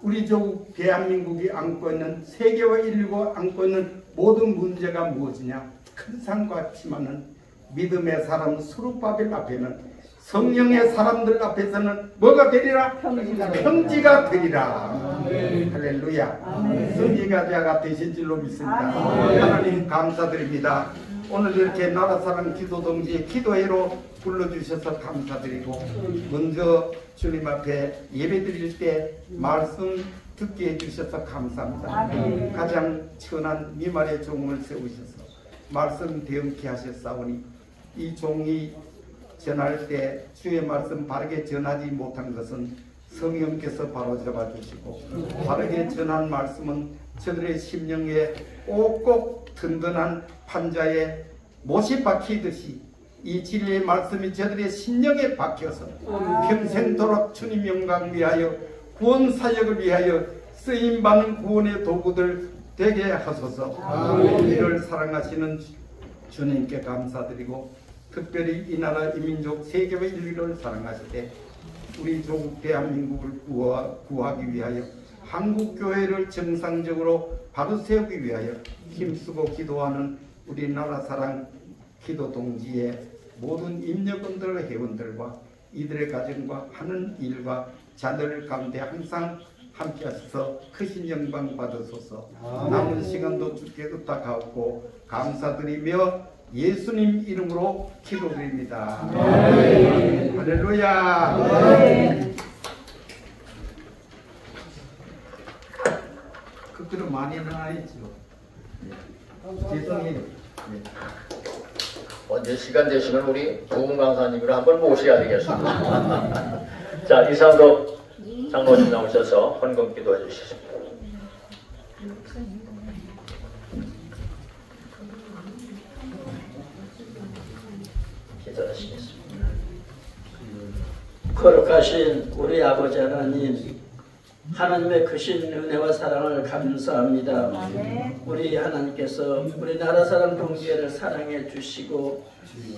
우리 조국 대한민국이 안고 있는 세계와 인류가 안고 있는 모든 문제가 무엇이냐? 큰 산과 같지만은 믿음의 사람 수르바벨 앞에는 성령의 사람들 앞에서는 뭐가 되리라? 평지가 되리라. 할렐루야. 선지자가 되신 줄로 믿습니다. 하나님 감사드립니다. 오늘 이렇게 나라사랑 기도동지 기도회로 불러주셔서 감사드리고, 먼저 주님 앞에 예배드릴 때 말씀 듣게 해주셔서 감사합니다. 가장 천한 미말의 종을 세우셔서 말씀 대응케 하셨사오니 이 종이 전할 때 주의 말씀 바르게 전하지 못한 것은 성령께서 바로잡아 주시고, 바르게 전한 말씀은 저들의 심령에 꼭꼭 든든한 판자에 못이 박히듯이 이 진리의 말씀이 저들의 심령에 박혀서 평생도록 주님 영광 위하여 구원 사역을 위하여 쓰임받는 구원의 도구들 되게 하소서. 우리를 사랑하시는 주님께 감사드리고, 특별히 이 나라 이 민족 세계와 인류를 사랑하시되 우리 조국 대한민국을 구하기 위하여 한국교회를 정상적으로 바로 세우기 위하여 힘쓰고 기도하는 우리 나라 사랑 기도 동지의 모든 임력원들 회원들과 이들의 가정과 하는 일과 자들 가운데 항상 함께 하셔서 크신 영광 받으소서. 남은 시간도 주께 의탁하고 감사드리며 예수님 이름으로 기도드립니다. 할렐루야. 그대로 많이는 아니죠. 죄송해요. 언제 시간 되시면 우리 조은 강사님을 한번 모셔야 되겠습니다. 자, 이상도 장로님 나오셔서 헌금 기도해 주시죠. 기도하시겠습니다. 거룩하신 우리 아버지 하나님, 하나님의 크신 은혜와 사랑을 감사합니다. 우리 하나님께서 우리 나라 사랑 동지회를 사랑해 주시고,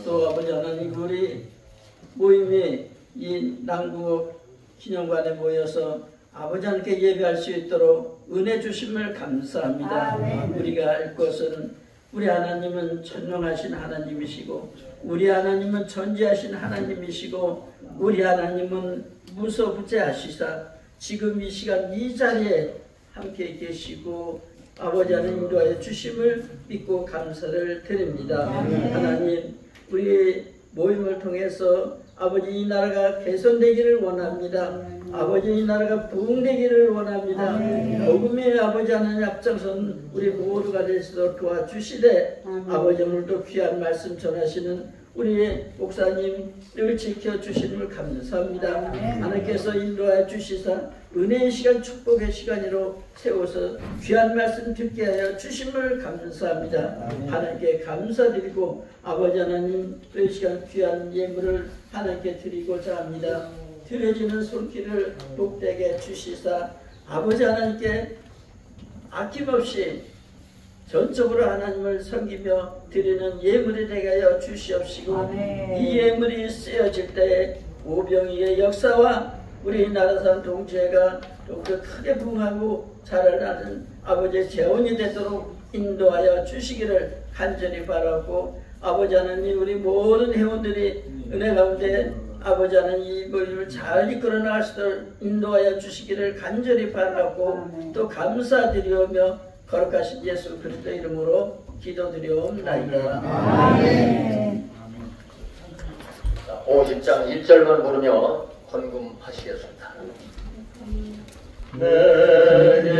또 아버지 하나님 우리 모임이 이 남구 기념관에 모여서 아버지 하나님께 예배할 수 있도록 은혜 주심을 감사합니다. 우리가 알 것은 우리 하나님은 전능하신 하나님이시고, 우리 하나님은 전지하신 하나님이시고, 우리 하나님은 무소부재하시사 지금 이 시간 이 자리에 함께 계시고 아버지 하나님 인도하여 주심을 믿고 감사를 드립니다. 하나님, 우리 모임을 통해서 아버지 이 나라가 개선되기를 원합니다. 아버지 이 나라가 부흥되기를 원합니다. 복음의 아버지 하나님 앞장선 우리 모두가 되시도록 도와주시되, 아버지 오늘도 귀한 말씀 전하시는 우리 목사님을 지켜주시는 걸 감사합니다. 하나님께서 인도하여 주시사 은혜의 시간, 축복의 시간으로 세워서 귀한 말씀 듣게 하여 주심을 감사합니다. 하나님께 감사드리고 아버지 하나님 이 시간 귀한 예물을 하나님께 드리고자 합니다. 드려지는 손길을 복되게 주시사 아버지 하나님께 아낌없이 전적으로 하나님을 섬기며 드리는 예물이 되게 하여 주시옵시고, 이 예물이 쓰여질 때에 오병이의 역사와 우리 나라산 동지회가 더욱더 크게 부흥하고 자라나는 아버지의 재원이 되도록 인도하여 주시기를 간절히 바라고, 아버지 하나님 우리 모든 회원들이 은혜 가운데 아버지 하나님 이 모임을 잘 이끌어 나갈 수 있도록 인도하여 주시기를 간절히 바라고, 또 감사드리오며 거룩하신 예수 그리스도 이름으로 기도드리옵나이다. 아멘. 50장 1절만 부르며 헌금하시겠습니다. 내게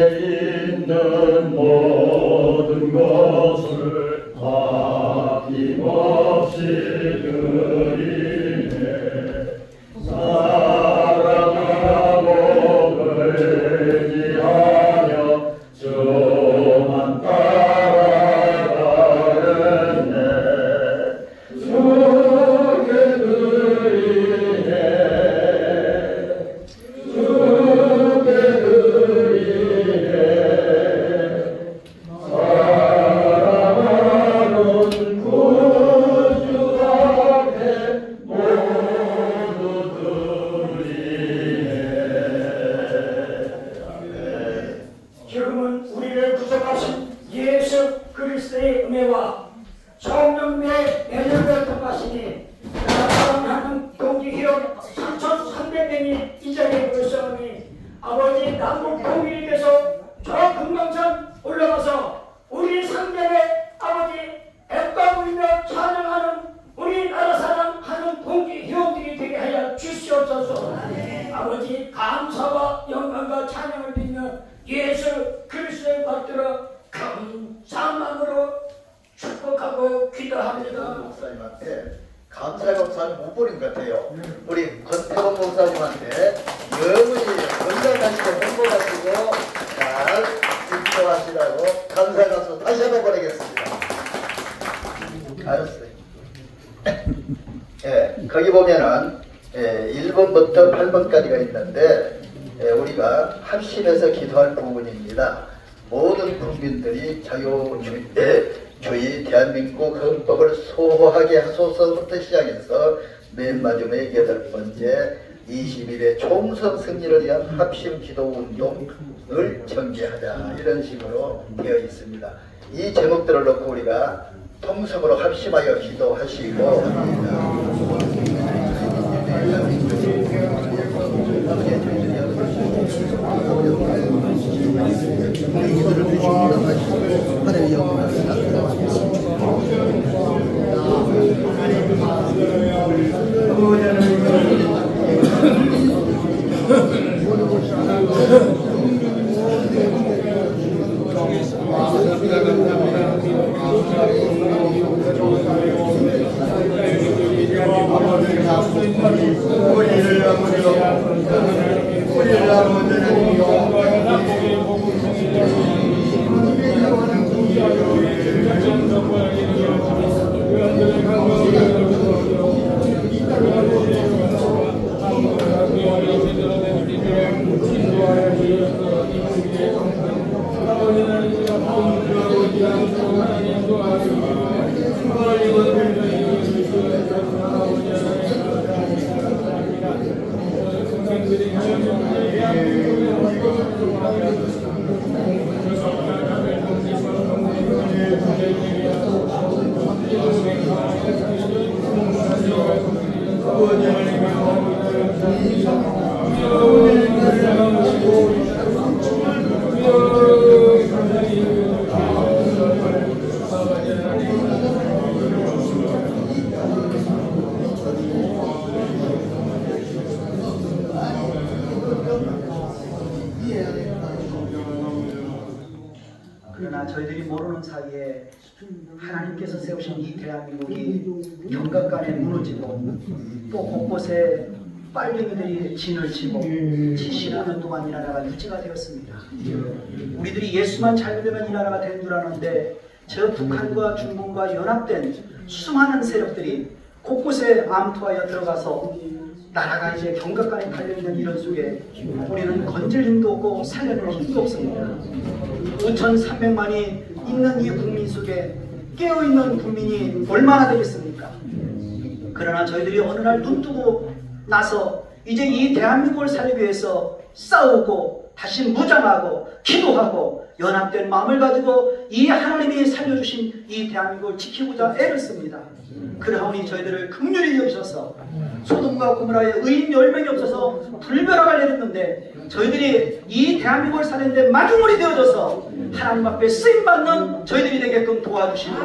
있는 모든 것을 아낌없이 드리네. 사랑하고 의지하며 주만 따라가겠네. 주께 드리네. 주께 드리네. 지금은 우리를 구속하신 예수 그리스도의 은혜와 성령의 매력을 통하시니 사랑하는 동지회원 3,300명이 이 자리에 모였사오니 아버지 남북 통일이 돼서 저 금강산 올라가서 우리 상대에 아버지 애과 부리며 찬양하는 우리나라 사랑하는 동지회원들이 되게 하여 주시옵소서. 아버지 감사와 영광과 찬양을 빌며 예수 그리스도의 받들어 감사함으로 축복하고 기도합니다. 목사님한테 감사의 목사님 못 보는 것 같아요. 우리 권태원 목사님한테 영원히 건강하시고 행복하시고 잘 집중하시라고 감사의 박수 다시 한번 보내겠습니다. 알았어요. 예, 거기 보면은 1번부터 8번까지가 있는데 우리가 합심해서 기도할 부분입니다. 모든 국민들이 자유주의 대한민국 헌법을 소호하게 하소서부터 시작해서 맨 마지막에 8번째 20일의 총선 승리를 위한 합심 기도 운동을 전개하자 이런 식으로 되어 있습니다. 이 제목들을 놓고 우리가 통성으로 합심하여 기도하시고 그러나 저희들이 모르는 사이에 하나님께서 세우신 이 대한민국이 경각간에 무너지고 또 곳곳에 빨갱이들이 진을 치고 70년 동안 이 나라가 유지가 되었습니다. 우리들이 예수만 잘 믿으면 이 나라가 된 줄 아는데 저 북한과 중국과 연합된 수많은 세력들이 곳곳에 암투하여 들어가서 나라가 이제 경각간에 달려있는 이런 속에 우리는 건질 힘도 없고 살려낼 힘도 없습니다. 5,300만이 있는 이 국민 속에 깨어있는 국민이 얼마나 되겠습니까? 그러나 저희들이 어느 날 눈뜨고 나서 이제 이 대한민국을 살리기 위해서 싸우고 다시 무장하고 기도하고 연합된 마음을 가지고 이 하나님이 살려주신 이 대한민국을 지키고자 애를 씁니다. 그러하오니 저희들을 긍휼히 여기셔서 소돔과 고모라에 의인 10명이 없어서 불벼락을 내렸는데 저희들이 이 대한민국을 살리는데 마중물이 되어져서 하나님 앞에 쓰임받는 저희들이 되게끔 도와주시고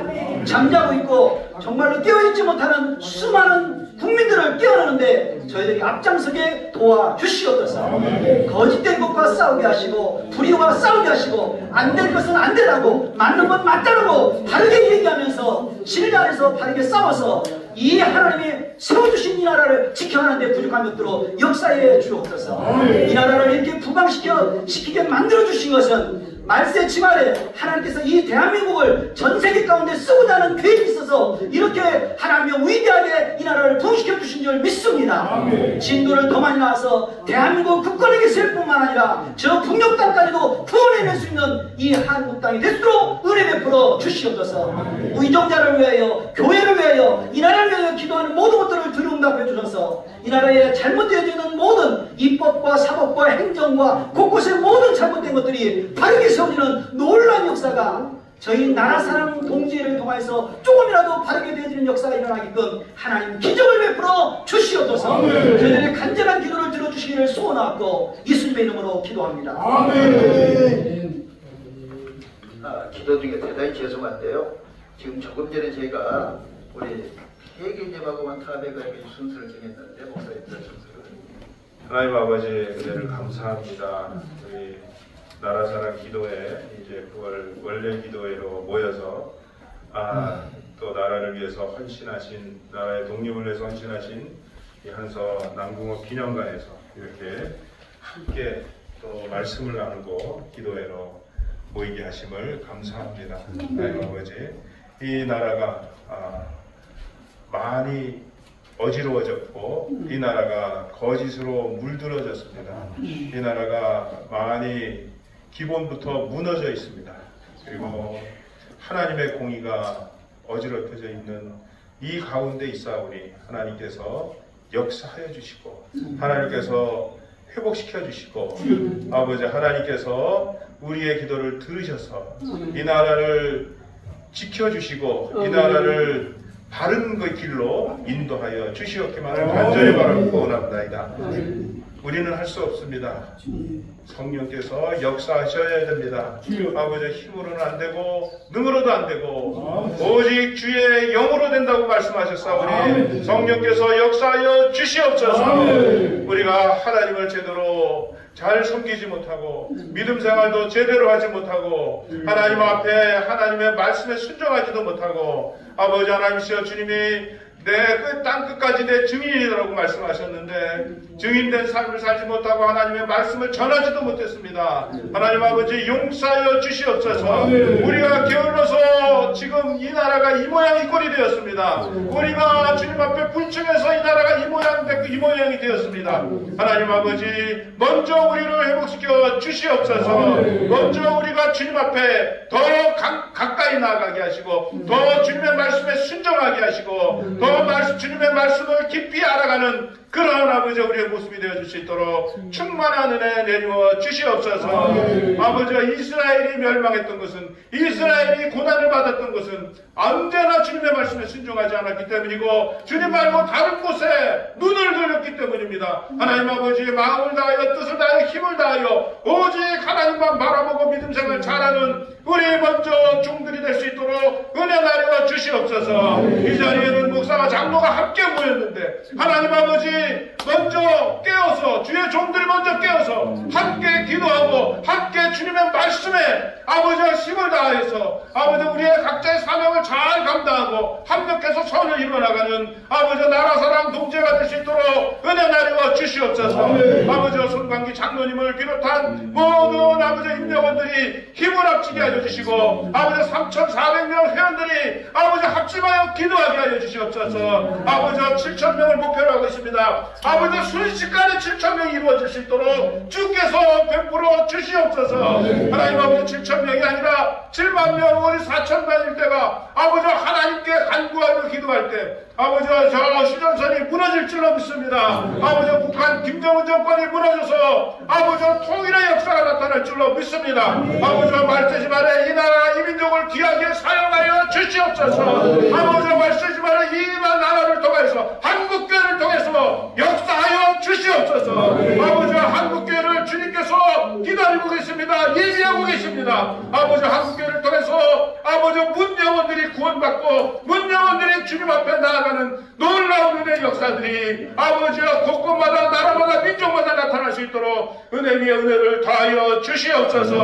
잠자고 있고 정말로 깨어있지 못하는 수많은 국민들을 깨어나는데 저희들이 앞장서게 도와주시옵소서. 거짓된 것과 싸우게 하시고 불의와 싸우게 하시고 안 될 것은 안 되라고 맞는 건 맞다라고 바르게 얘기하면서 진리 안에서 바르게 싸워서 이 하나님이 세워주신 이 나라를 지켜가는데 부족한 것들로 역사해 주옵소서. 이 나라를 이렇게 부강시키게 만들어주신 것은 말세 지말에 하나님께서 이 대한민국을 전 세계 가운데 쓰고자 하는 계획이 있어서 이렇게 하나님이 위대하게 이 나라를 부흥시켜 주신 줄 믿습니다. 진도를 더 많이 나와서 대한민국 국권에게 세울 뿐만 아니라 저 북녘 땅까지도 구원해낼 수 있는 이 한국 땅이 될수록 은혜 베풀어 주시옵소서. 의정자를 위하여, 교회를 위하여, 이 나라를 위하여 기도하는 모든 것들을 들응답해 주셔서 이 나라에 잘못되어지는 모든 입법과 사법과 행정과 곳곳의 모든 잘못된 것들이 바르게 세워지는 놀라운 역사가 저희 나라 사랑 동지회를 통해서 조금이라도 바르게 되어지는 역사가 일어나게끔 하나님 기적을 베풀어 주시옵소서. 저희들의 간절한 기도를 들어주시기를 소원하고 예수님의 이름으로 기도합니다. 아멘. 기도 중에 대단히 죄송한데요. 지금 조금 전에 저희가 우리 회개님하고만 탑에게 순서를 정했는데 목사님들 순서를. 하나님 아버지 은혜를 감사합니다. 우리 나라사랑 기도회 이제 9월 원래 기도회로 모여서 또 나라를 위해서 헌신하신, 나라의 독립을 위해서 헌신하신 이 한서 남궁호 기념관에서 이렇게 함께 또 말씀을 나누고 기도회로 모이게 하심을 감사합니다. 하나님 아버지, 이 나라가 많이 어지러워졌고 이 나라가 거짓으로 물들어졌습니다. 이 나라가 많이 기본부터 무너져 있습니다. 그리고 하나님의 공의가 어지럽혀져 있는 이 가운데 있사오니 하나님께서 역사하여 주시고 하나님께서 회복시켜 주시고 아버지 하나님께서 우리의 기도를 들으셔서 이 나라를 지켜주시고 이 나라를 바른 그 길로 인도하여 주시옵기만을 간절히 바라고 원합니다. 우리는 할 수 없습니다. 성령께서 역사하셔야 됩니다. 아버지 힘으로는 안 되고 능으로도 안 되고 오직 주의 영으로 된다고 말씀하셨사오니 성령께서 역사하여 주시옵소서. 우리가 하나님을 제대로 잘 섬기지 못하고 믿음 생활도 제대로 하지 못하고 하나님 앞에 하나님의 말씀에 순종하지도 못하고 아버지 하나님이시여 주님이 내 땅 끝까지 내 증인이라고 말씀하셨는데 증인된 삶을 살지 못하고 하나님의 말씀을 전하지도 못했습니다. 하나님 아버지 용서하여 주시옵소서. 우리가 게을러서 지금 이 나라가 이 모양 이 꼴이 되었습니다. 우리가 주님 앞에 불충해서 이 나라가 이 모양 됐고 이 모양이 되었습니다. 하나님 아버지 먼저 우리를 회복시켜 주시옵소서. 먼저 우리가 주님 앞에 더 가까이 나아가게 하시고 더 주님의 말씀에 순종하게 하시고 더 주님의 말씀을 깊이 알아가는 그러한 아버지 우리의 모습이 되어줄 수 있도록 충만한 은혜 내려 주시옵소서. 아버지가 이스라엘이 멸망했던 것은 이스라엘이 고난을 받았던 것은 언제나 주님의 말씀에 순종하지 않았기 때문이고 주님 말고 다른 곳에 눈을 돌렸기 때문입니다. 하나님 아버지 마음을 다하여 뜻을 다하여 힘을 다하여 오직 하나님만 바라보고 믿음 생활 잘하는 우리 먼저 종들이 될 수 있도록 은혜 나려 주시옵소서. 이 자리에는 목사와 장로가 함께 모였는데 하나님 아버지 먼저 깨어서 주의 종들이 먼저 깨어서 함께 기도하고 함께 주님의 말씀에 아버지와 힘을 다해서 아버지 우리의 각자의 사명을 잘 감당하고 합력해서 선을 이루어나가는 아버지 나라사랑 동지가 될 수 있도록 은혜 나려 주시옵소서. 아버지와 손광기 장로님을 비롯한 모든 아버지 임명원들이 힘을 합치게 하여 주시고 아버지 3,400명 회원들이 아버지 합심하여 기도하게 하여 주시옵소서. 아버지와 7,000명을 목표로 하고 있습니다. 아버지 순식간에 7,000명이 이루어질 수 있도록 주께서 베풀어 주시옵소서. 하나님 아버지 7,000명이 아니라 7만 명 우리 4,000만일 때가 아버지 하나님께 간구하며 기도할 때 아버지와 저 휴전선이 무너질 줄로 믿습니다. 아버지 북한 김정은 정권이 무너져서 아버지 통일의 역사가 나타날 줄로 믿습니다. 아버지와 말쓰지 말에 이 나라 이 민족을 귀하게 사용하여 주시옵소서. 아버지와 말쓰지 말에 이 나라를 통해서 한국교회를 통해서 역사하여 주시옵소서. 아버지와 한국교회를 주님께서 기다리고 계십니다. 예비하고 계십니다. 아버지 한국교회를 통해서 아버지 문영원들이 구원받고 문영원들이 주님 앞에 나아가는 놀라운 은혜의 역사들이 아버지와 곳곳마다 나라마다 민족마다 나타날 수 있도록 은혜 위에 은혜를 더하여 주시옵소서.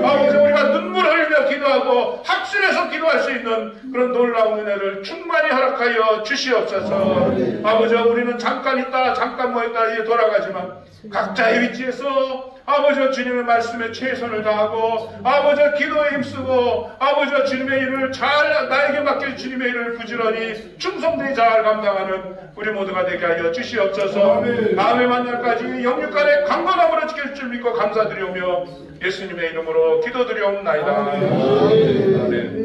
아버지 우리가 눈물 흘리며 기도하고 합심해서 기도할 수 있는 그런 놀라운 은혜를 충만히 허락하여 주시옵소서. 아버지 우리는 잠깐 있다 잠깐 모였다 이제 돌아가지만 각자의 위치에서 아버지와 주님의 말씀에 최선을 다하고 아버지와 기도에 힘쓰고 아버지와 주님의 일을 잘 나에게 맡길 주님의 일을 부지런히 충성되게 잘 감당하는 우리 모두가 되게 하여 주시옵소서. 다음에 만날까지 영육간의 강건함으로 지킬 줄 믿고 감사드리오며 예수님의 이름으로 기도드리옵나이다. 아멘.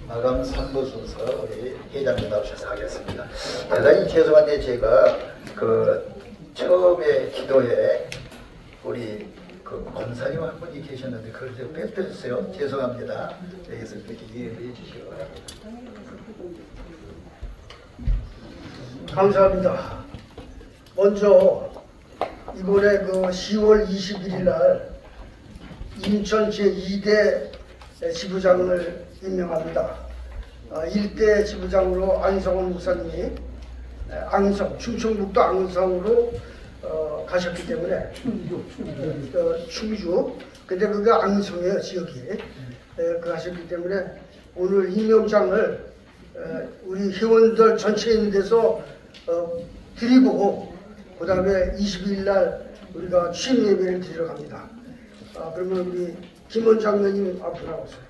마감 3부 순서 우리 회장님 나오셔서 하겠습니다. 대단히 죄송한데 제가 그 처음에 기도에 우리 그 권사님 한 분이 계셨는데 그걸 좀 뺏겨주세요. 죄송합니다. 여기서 그렇게 이해해 주시기 바랍니다. 감사합니다. 먼저 이번에 그 10월 21일 날 인천 제2대 지부장을 임명합니다. 1대 지부장으로 안성원 목사님이 충청북도 앙성으로 가셨기 때문에 충주 근데 그게 앙성이에요 지역이. 그 가셨기 때문에 오늘 임명장을 우리 회원들 전체에 있는 데서 드리고 그 다음에 22일 날 우리가 취임 예배를 드리러 갑니다. 그러면 우리 김원 장로님 앞으로 나오세요.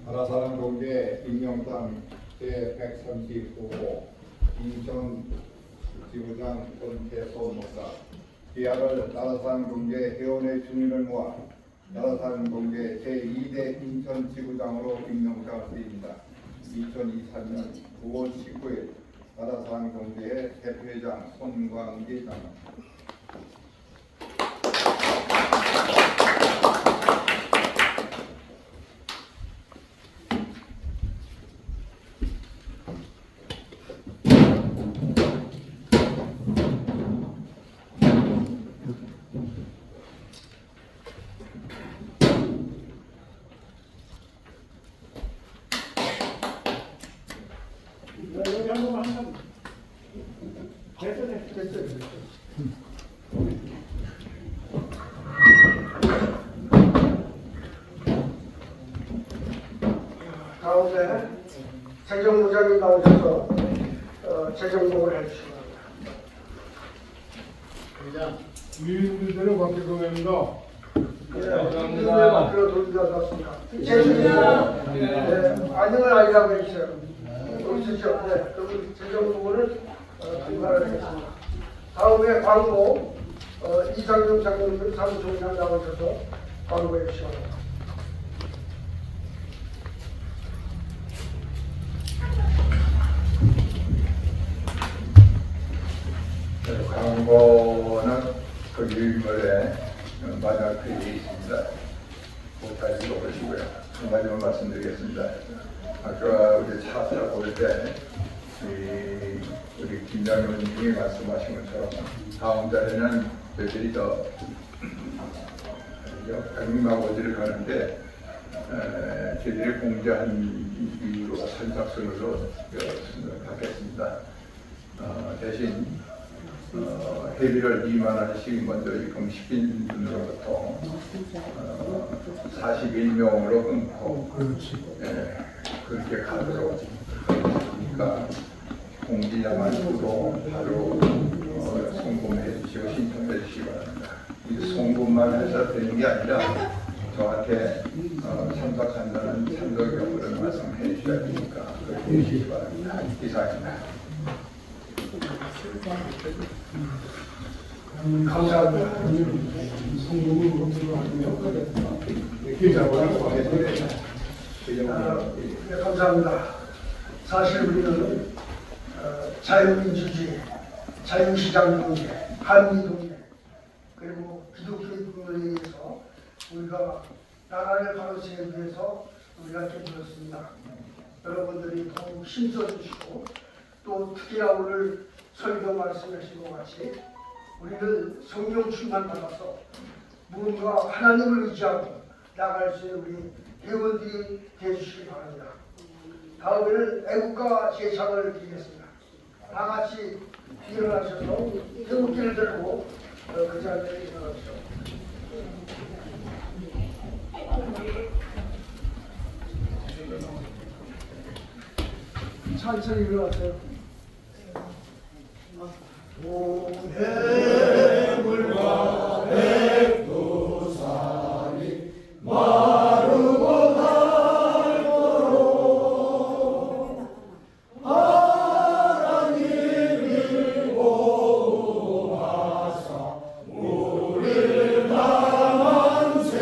나라사랑 동계 임명장 제139호 인천 지부장 권태소 목사 기하를 나라사랑 동계 회원의 주민을 모아 나라사랑 동계 제2대 인천 지부장으로 임명장을 드립니다. 2024년 9월 19일 나라사랑 동계의 대표회장 손광기 장로. 다음에 재정부장님 나오셔서 재정복을 해주시기 바랍니다. 위인들대로 박태동입니다. 감사합니다. 밖으로 돌려놨습니다. 안녕을 알리라고 해주세요. 그러시죠? 네. 그럼 재정복을 감사를 하겠습니다. 다음에 광고 이상정 장로님 사무총장 나오셔서 광고해 주시기 바랍니다. 광고는 그 유인물에 마지막 페이지에 있습니다. 못할 수 없으시고요. 한 가지만 말씀드리겠습니다. 아까 우리 차 타고 올 때 우리 김장로님이 말씀하신 것처럼 다음 달에는 저희들이 더 백림아버지를 가는데 저희들이 공개한 이유로 선착순으로 받겠습니다. 대신 회비를 2만 원씩 먼저 입금시킨 분으로부터 41명으로 끊고 그렇게 가도록 그러니까 공지자만 주고 바로 송금해 주시고 신청해 주시기 바랍니다. 이 송금만 해서 되는 게 아니라 저한테 참석한다는 참석 여부를 말씀해 주셔야 되니까 그렇게 해주시기 바랍니다. 이상입니다. 감사합니다. 감사합니다. 사실 우리는 자유민주주의, 자유시장 경제, 한미동맹 그리고 기독교의 부분에 의해서 우리가 나라를 바로 세우기 위해서 우리가 이렇게 되었습니다. 여러분들이 더욱 힘써주시고 또 특히나 오늘 설교 말씀하신 것 같이 우리는 성령 충만 받아서 무언가 하나님을 의지하고 나갈 수 있는 우리 회원들이 되어주시기 바랍니다. 다음에는 애국가 제창을 드리겠습니다. 다 같이 일어나셔서 태극기를 들고 그 자리에 일어나시죠. 천천히 일어나세요. 해물과 백두산이 마르고 닳도록 하나님이 보호하사 우리를 남한세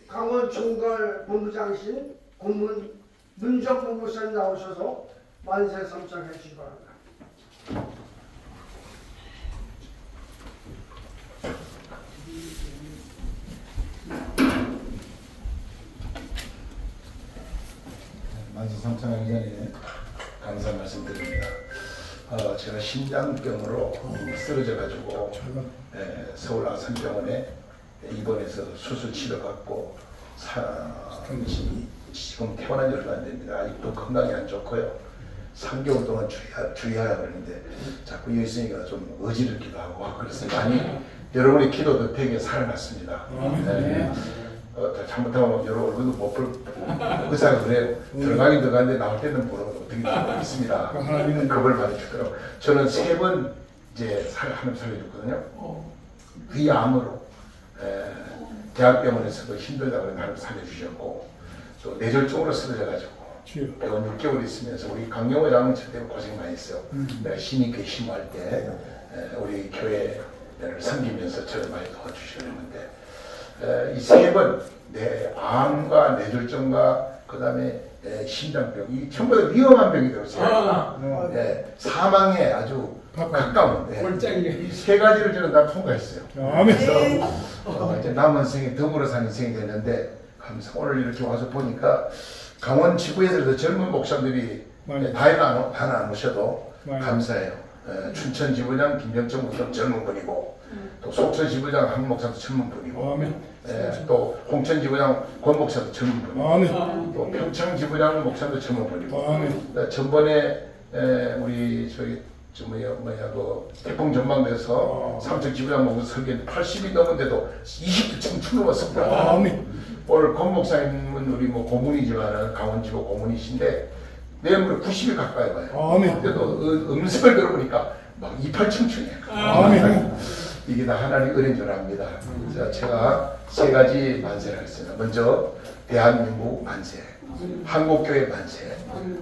강원총괄 본부장이신 고문 문정부 목사님 나오셔서 만세 삼창해 주시기 바랍니다. 만세 삼창하기 전에 감사 말씀드립니다. 제가 심장병으로 쓰러져가지고 서울 아산병원에 입원해서 수술 치료받고 지금 퇴원한 지 얼마 안 됩니다. 아직도 건강이 안 좋고요. 3개월 동안 주의하라 그러는데 자꾸 여기 있으니까 좀 어지럽기도 하고 그래서 많이 여러분의 기도도 되게 살아났습니다. 잘못하면 여러 얼굴도 못 볼 의사가 그래요. 들어가긴 들어가는데 나올 때는 모르고 어떻게 되고 있습니다. 하나님은 겁을 많이 주더라고요. 저는 3번 이제 하나님 살려줬거든요. 위 암으로 대학병원에서도 힘들다고 하나님 살려주셨고 또 뇌졸중으로 쓰러져가지고 병원 6개월 있으면서 우리 강영호 장로님 때문에 고생 많이 했어요. 내가 신임교회 심호할 때 우리 교회를 섬기면서 저를 많이 도와주셨는데 이 3번 내 암과 뇌졸중과 그 다음에 심장병 이 전부 다 위험한 병이 되었어요. 사망에 아주 가까운 이 3가지를 저는 다 통과했어요. 그래서 이제 남은 생에 더불어 사는 인생이 됐는데 오늘 이렇게 와서 보니까 강원 지구에서 젊은 목사들이 다는 안 오셔도 감사해요. 춘천 지부장 김정정 목사도 젊은 분이고 또 속천 지부장 한 목사도 젊은 분이고 또 홍천 지부장 권 목사도 젊은 분이고 또 평창 지부장 목사도 젊은 분이고 전번에 우리 저기 그 태풍 전망돼서 삼척 지구장 먹은 설계는 80이 넘은데도 20대 청춘으로 왔습니다. 오늘 권 목사님은 우리 뭐 고문이지만 강원지구 고문이신데 내일 90이 가까이 와요. 그래도 음성을 들어보니까 막 28 청춘이에요. 이게 다 하나님 은혜인 줄 압니다. 제가 세 가지 만세를 하겠습니다. 먼저 대한민국 만세, 한국교회 만세,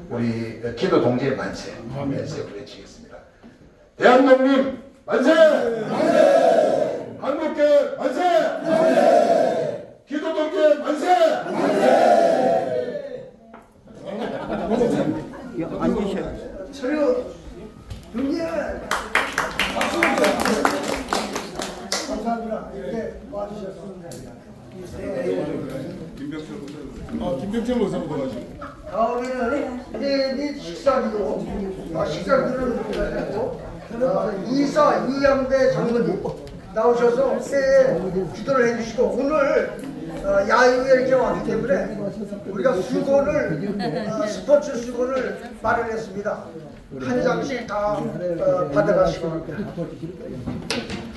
우리 기도 동지의 만세, 세 부르치겠습니다. 대한독립 만세! 만세! 한국교회 만세! 만세! 기도 동지의 만세! 만세! 앉으셔. 서류 동지 감사합니다. 이렇게 와주셨습니다. 김병철 목사부터 가시고. 다음에는 네 식사기도 식사기도를 하고 이사 이양대 장로님 나오셔서 그때 기도를 해주시고 오늘 야유에 이렇게 왔기 때문에 우리가 수건을 스포츠 수건을 마련했습니다. 한 장씩 다 받아가시기 바랍니다.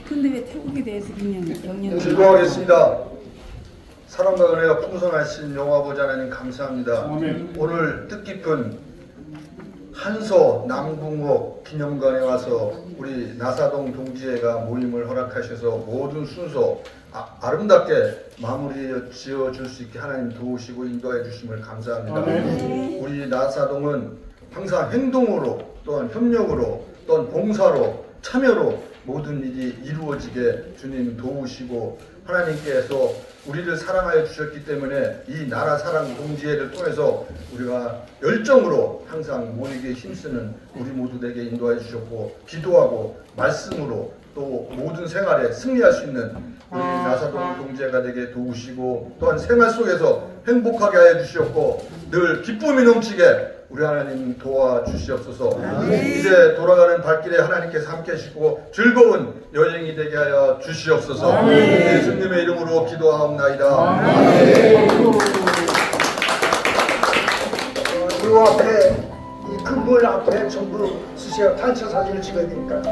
근데 왜 태국에 대해서 그냥 영향을 즐거워하겠습니다. 사랑과 은혜가 풍성하신 영화보좌 하나님 감사합니다. 오늘 뜻깊은 한서 남궁옥 기념관에 와서 우리 나사동 동지회가 모임을 허락하셔서 모든 순서 아름답게 마무리 지어줄 수 있게 하나님 도우시고 인도해 주심을 감사합니다. 우리 나사동은 항상 행동으로 또한 협력으로 또한 봉사로 참여로 모든 일이 이루어지게 주님 도우시고 하나님께서 우리를 사랑하여 주셨기 때문에 이 나라 사랑 동지회를 통해서 우리가 열정으로 항상 모이기에 힘쓰는 우리 모두에게 인도해 주셨고 기도하고 말씀으로 또 모든 생활에 승리할 수 있는 우리 나사동 동지회가 되게 도우시고 또한 생활 속에서 행복하게 하여 주셨고 늘 기쁨이 넘치게 우리 하나님 도와주시옵소서. 이제 돌아가는 발길에 하나님께서 함께 하시고 즐거운 여행이 되게 하여 주시옵소서. 예수님의 이름으로 기도하옵나이다. 이 앞에 이 금물 앞에 전부 쓰셔 단체 사진을 찍어야 되니까.